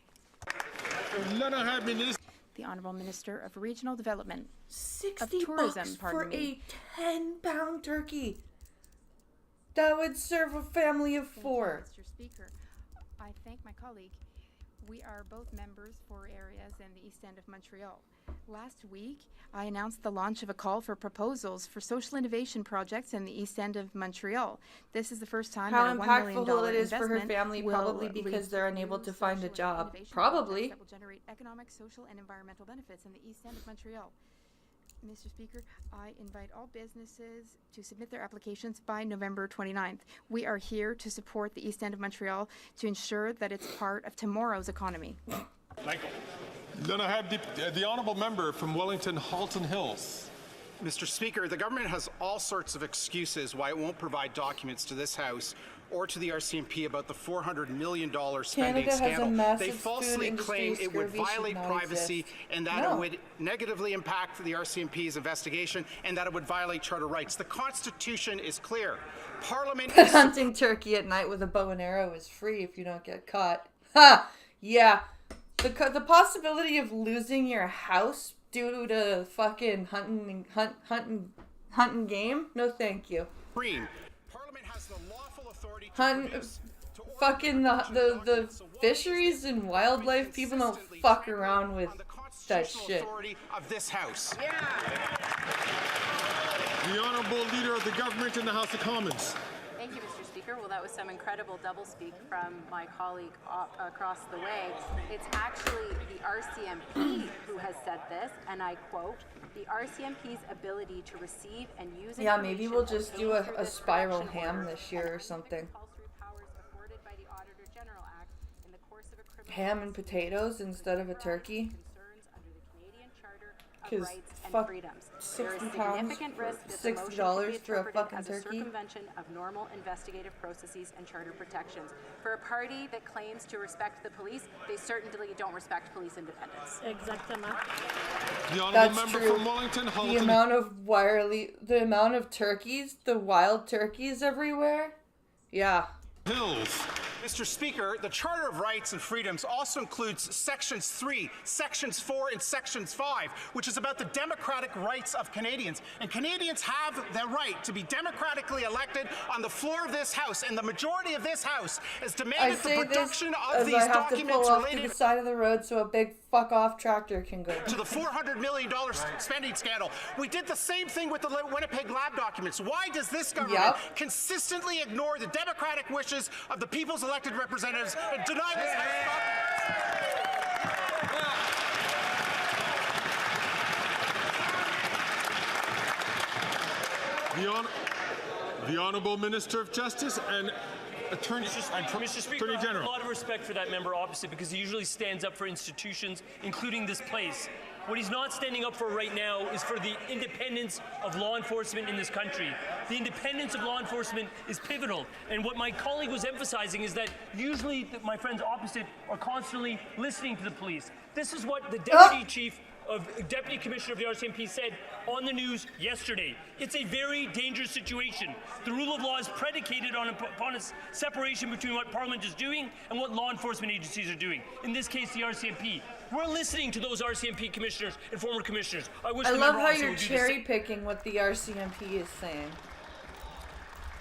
The Honourable Minister of Regional Development. $60 of Tourism, for a 10-pound turkey. That would serve a family of 4. Mr. Speaker, I thank my colleague. We are both members for areas in the East End of Montreal. Last week, I announced the launch of a call for proposals for social innovation projects in the East End of Montreal. This is the first time How that a $1 million impactful it is for her investment family, will probably because they're unable to find a job. innovation Probably. projects that will generate economic, social, and environmental benefits in the East End of Montreal. Mr. Speaker, I invite all businesses to submit their applications by November 29th. We are here to support the East End of Montreal to ensure that it's part of tomorrow's economy. Then I have the honourable member from Wellington Halton Hills. Mr. Speaker, the government has all sorts of excuses why it won't provide documents to this House or to the RCMP about the $400 million spending scandal. They falsely claim it would violate privacy and that it would negatively impact the RCMP's investigation and that it would violate charter rights. The Constitution is clear. Parliament is... Hunting turkey at night with a bow and arrow is free if you don't get caught. Ha! Yeah. The possibility of losing your house due to fucking hunting game? No, thank you. Parliament has the lawful authority fucking the fisheries and wildlife people don't fuck around with that shit. Of this House. The Honourable Leader of the Government in the House of Commons. Thank you, Mr. Speaker. Well, that was some incredible doublespeak from my colleague across the way. It's actually the RCMP who has said this, and I quote, the RCMP's ability to receive and use Yeah, maybe we'll just do a spiral ham this year or something. the course of a criminal ham and potatoes instead of a turkey. Because fuck, £60 for a fucking as a turkey. circumvention of normal investigative processes and charter protections. For a party that claims to respect the police, they certainly don't respect police independence. Exactement. The honourable That's member true. from Wellington, The Halton. amount of turkeys, the wild turkeys everywhere. Yeah. Hills. Mr. Speaker, the Charter of Rights and Freedoms also includes Sections 3, Sections 4, and Sections 5, which is about the democratic rights of Canadians. And Canadians have the right to be democratically elected on the floor of this House, and the majority of this House has I demanded say the production this of as these I have to documents pull off to related the side of the road so a big fuck off tractor can go. to the $400 million spending scandal. We did the same thing with the Winnipeg lab documents. Why does this government consistently ignore the democratic wishes of the people's elected representatives and deny this The Honourable Minister of Justice and Attorney Mr. Speaker, Attorney I have General. a lot of respect for that member opposite because he usually stands up for institutions, including this place. What he's not standing up for right now is for the independence of law enforcement in this country. The independence of law enforcement is pivotal. And what my colleague was emphasizing is that usually my friends opposite are constantly listening to the police. This is what the Deputy Commissioner of the RCMP said on the news yesterday. It's a very dangerous situation. The rule of law is predicated upon a separation between what Parliament is doing and what law enforcement agencies are doing. In this case, the RCMP. We're listening to those RCMP commissioners and former commissioners. I love how you're cherry picking what the RCMP is saying.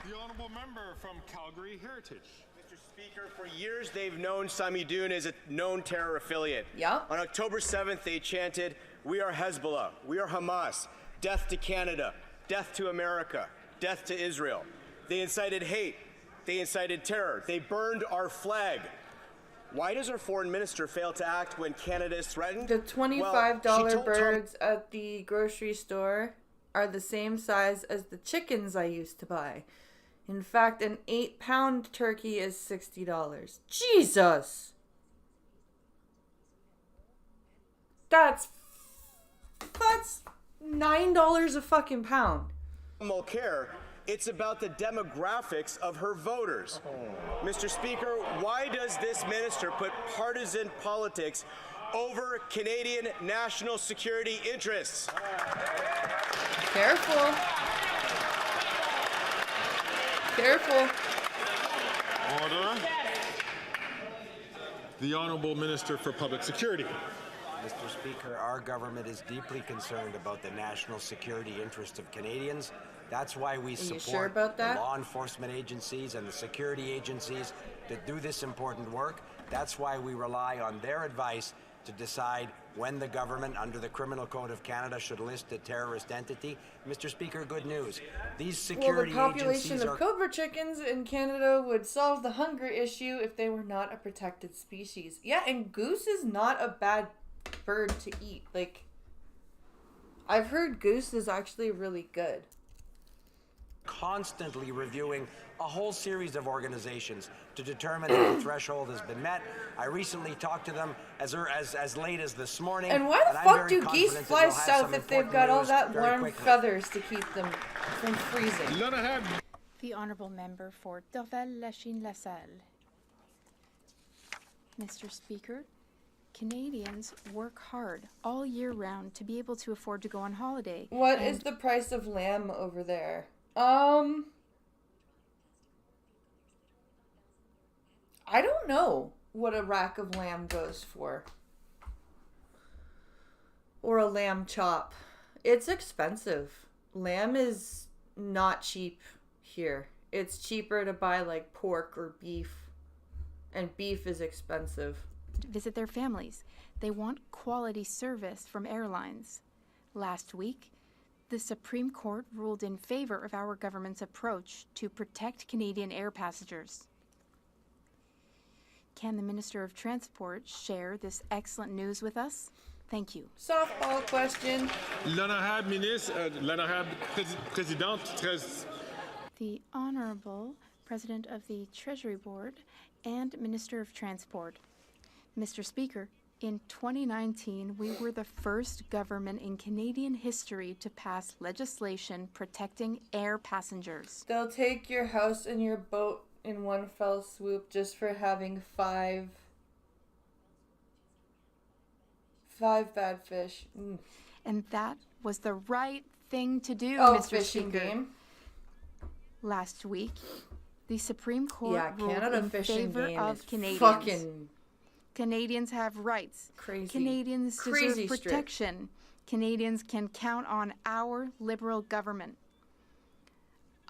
The Honourable Member from Calgary Heritage. Mr. Speaker, for years they've known Sami Doon as a known terror affiliate. Yeah. On October 7th, they chanted, "We are Hezbollah, we are Hamas, death to Canada, death to America, death to Israel." They incited hate, they incited terror, they burned our flag. Why does our foreign minister fail to act when Canada is threatened? The $25 birds at the grocery store are the same size as the chickens I used to buy. In fact, an 8-pound turkey is $60. Jesus! That's $9 a fucking pound. Care. It's about the demographics of her voters. Mr. Speaker, why does this minister put partisan politics over Canadian national security interests? Careful. Careful. Order. The Honourable Minister for Public Security. Mr. Speaker, our government is deeply concerned about the national security interest of Canadians. That's why we support the law enforcement agencies and the security agencies that do this important work. That's why we rely on their advice to decide when the government, under the Criminal Code of Canada, should list a terrorist entity. Mr. Speaker, good news. These security the population agencies of cobra chickens in Canada would solve the hunger issue if they were not a protected species. Yeah, and goose is not a bad bird to eat. Like, I've heard goose is actually really good. Constantly reviewing a whole series of organizations to determine if the threshold has been met. I recently talked to them as late as this morning. And why the fuck do geese fly south if they've got all that warm feathers to keep them from freezing? The Honourable Member for Dorval-Lachine-LaSalle. Mr. Speaker, Canadians work hard all year round to be able to afford to go on holiday. What is the price of lamb over there? I don't know what a rack of lamb goes for. Or a lamb chop. It's expensive. Lamb is not cheap here. It's cheaper to buy like pork or beef. And beef is expensive. Visit their families. They want quality service from airlines. Last week, the Supreme Court ruled in favor of our government's approach to protect Canadian air passengers. Can the Minister of Transport share this excellent news with us? Thank you. Softball question. L'honorable ministre, l'honorable présidente, The Honourable President of the Treasury Board, and Minister of Transport. Mr. Speaker, in 2019, we were the first government in Canadian history to pass legislation protecting air passengers. They'll take your house and your boat in one fell swoop just for having five bad fish. And that was the right thing to do, Oh, Mr. fishing Speaker. game. Last week, the Supreme Court Yeah, ruled Canada in fishing favor game of is Canadians. fucking Canadians have rights. crazy. Canadians Crazy deserve strict. protection. Canadians can count on our Liberal government.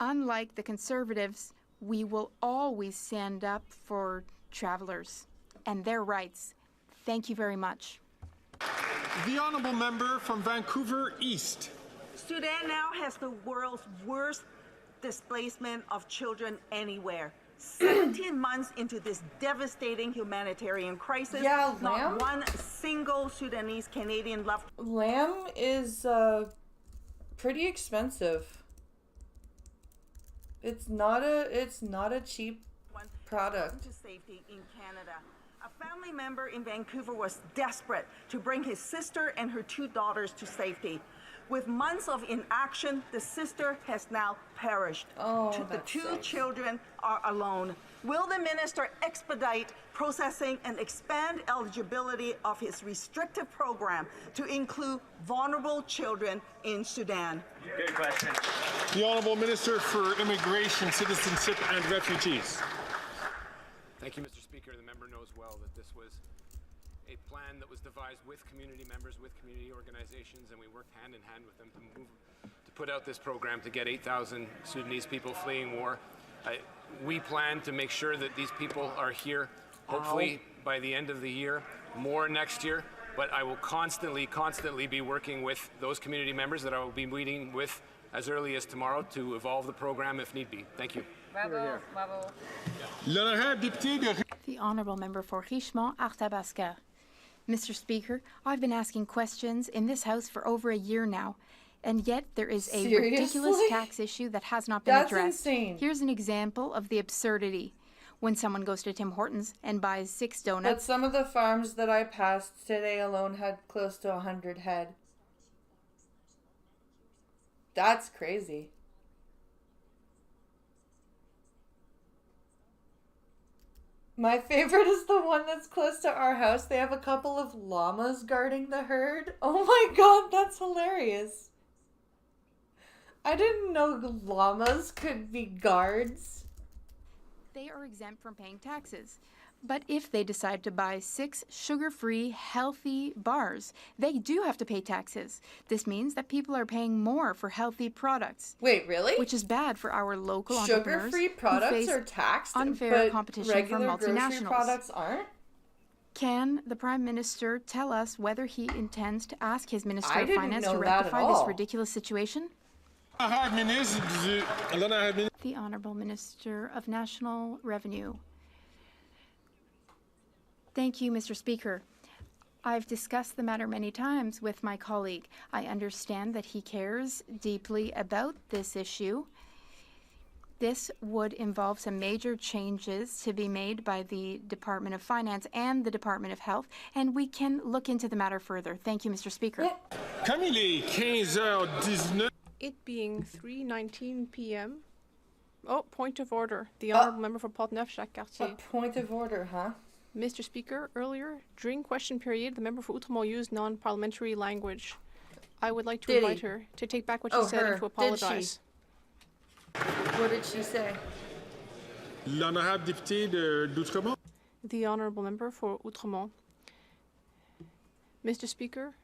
Unlike the Conservatives, we will always stand up for travelers and their rights. Thank you very much. The honourable member from Vancouver East. Sudan now has the world's worst displacement of children anywhere. 17 months into this devastating humanitarian crisis, Yeah, not lamb? one single Sudanese Canadian left. Lamb is pretty expensive. It's not a cheap product. To safety in Canada. A family member in Vancouver was desperate to bring his sister and her 2 daughters to safety. With months of inaction, the sister has now perished. The that 2 sucks. children are alone. Will the minister expedite processing and expand eligibility of his restrictive program to include vulnerable children in Sudan? Good question. The honourable Minister for Immigration, Citizenship and Refugees. Thank you, Mr. Speaker. The member knows well that this was a plan that was devised with community members, with community organizations, and we worked hand in hand with them to put out this program to get 8,000 Sudanese people fleeing war. We plan to make sure that these people are here, hopefully by the end of the year, more next year. But I will constantly be working with those community members that I will be meeting with as early as tomorrow to evolve the program if need be. Thank you. Bravo, bravo. The Honourable Member for Richemont, Arthabasca. Mr. Speaker, I've been asking questions in this House for over a year now, and yet there is a ridiculous Seriously? tax issue that has not been That's addressed. insane. Here's an example of the absurdity. When someone goes to Tim Hortons and buys 6 But donuts, some of the farms that I passed today alone had close to 100 head. That's crazy. My favorite is the one that's close to our house. They have a couple of llamas guarding the herd. Oh my god, that's hilarious. I didn't know llamas could be guards. they are exempt from paying taxes. But if they decide to buy 6 sugar-free, healthy bars, they do have to pay taxes. This means that people are paying more for healthy products. Wait, really? Which is bad for our local entrepreneurs. Sugar-free who products face are taxed, unfair but competition regular from grocery multinationals. products aren't? Can the Prime Minister tell us whether he intends to ask his Minister I of didn't Finance know to that at rectify this all. ridiculous situation? The Honourable Minister of National Revenue. Thank you, Mr. Speaker. I've discussed the matter many times with my colleague. I understand that he cares deeply about this issue. This would involve some major changes to be made by the Department of Finance and the Department of Health, and we can look into the matter further. Thank you, Mr. Speaker. It being 3:19 p.m. Oh, point of order. The Honourable Member for Port-Neuf-Jacques-Cartier. A point of order, huh? Mr. Speaker, earlier, during question period, the member for Outremont used non-parliamentary language. I would like to Did invite he? her to take back what she said her. and to Did she? apologize. What did she say? L'honorable député d'Outremont. The Honourable Member for Outremont. Mr. Speaker,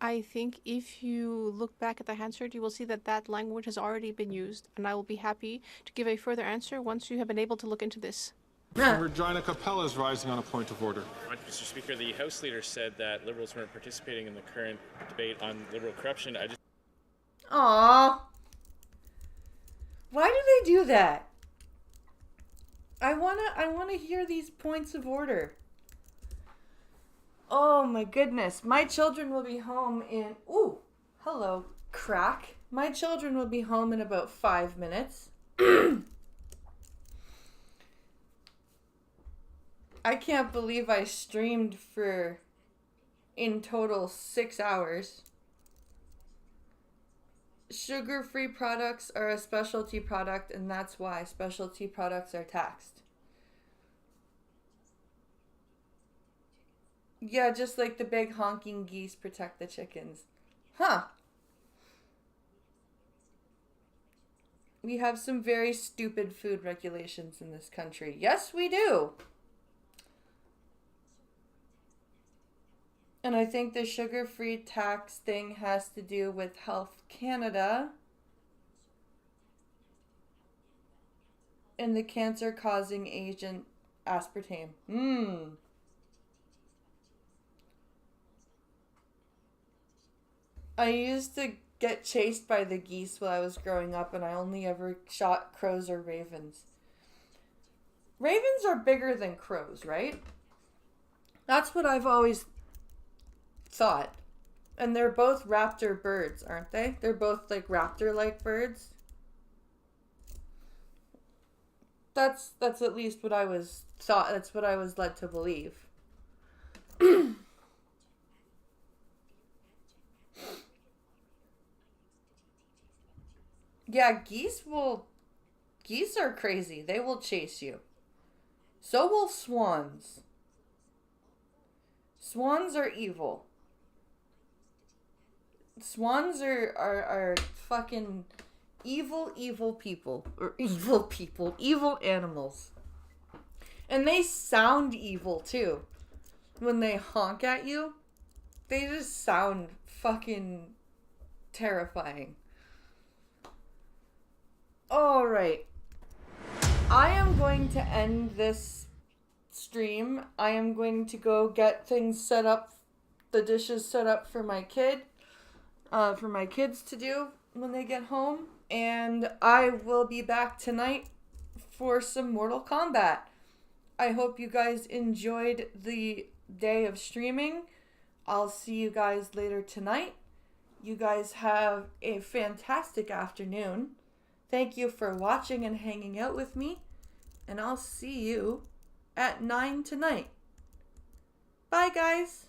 I think if you look back at the Hansard, you will see that that language has already been used, and I will be happy to give a further answer once you have been able to look into this. Regina Capella is rising on a point of order. Mr. Speaker, the House Leader said that Liberals weren't participating in the current debate on Liberal corruption. Aww. Why do they do that? I wanna hear these points of order. Oh my goodness. My children will be home in... Ooh, hello, crack. My children will be home in about 5 minutes. I can't believe I streamed for, in total, 6 hours. Sugar-free products are a specialty product, and that's why specialty products are taxed. Yeah, just like the big honking geese protect the chickens. Huh. We have some very stupid food regulations in this country. Yes, we do. And I think the sugar-free tax thing has to do with Health Canada and the cancer-causing agent aspartame. I used to get chased by the geese while I was growing up, and I only ever shot crows or ravens. Ravens are bigger than crows, right? That's what I've always thought. And they're both raptor birds, aren't they? They're both like raptor-like birds. That's at least what I was thought. That's what I was led to believe. Yeah, geese are crazy. They will chase you. So will swans. Swans are evil. Swans are fucking evil people. Or evil animals. And they sound evil too. When they honk at you, they just sound fucking terrifying. Alright. I am going to end this stream. I am going to go get things set up, the dishes set up for my kids to do when they get home. And I will be back tonight for some Mortal Kombat. I hope you guys enjoyed the day of streaming. I'll see you guys later tonight. You guys have a fantastic afternoon. Thank you for watching and hanging out with me. And I'll see you at 9 tonight. Bye, guys.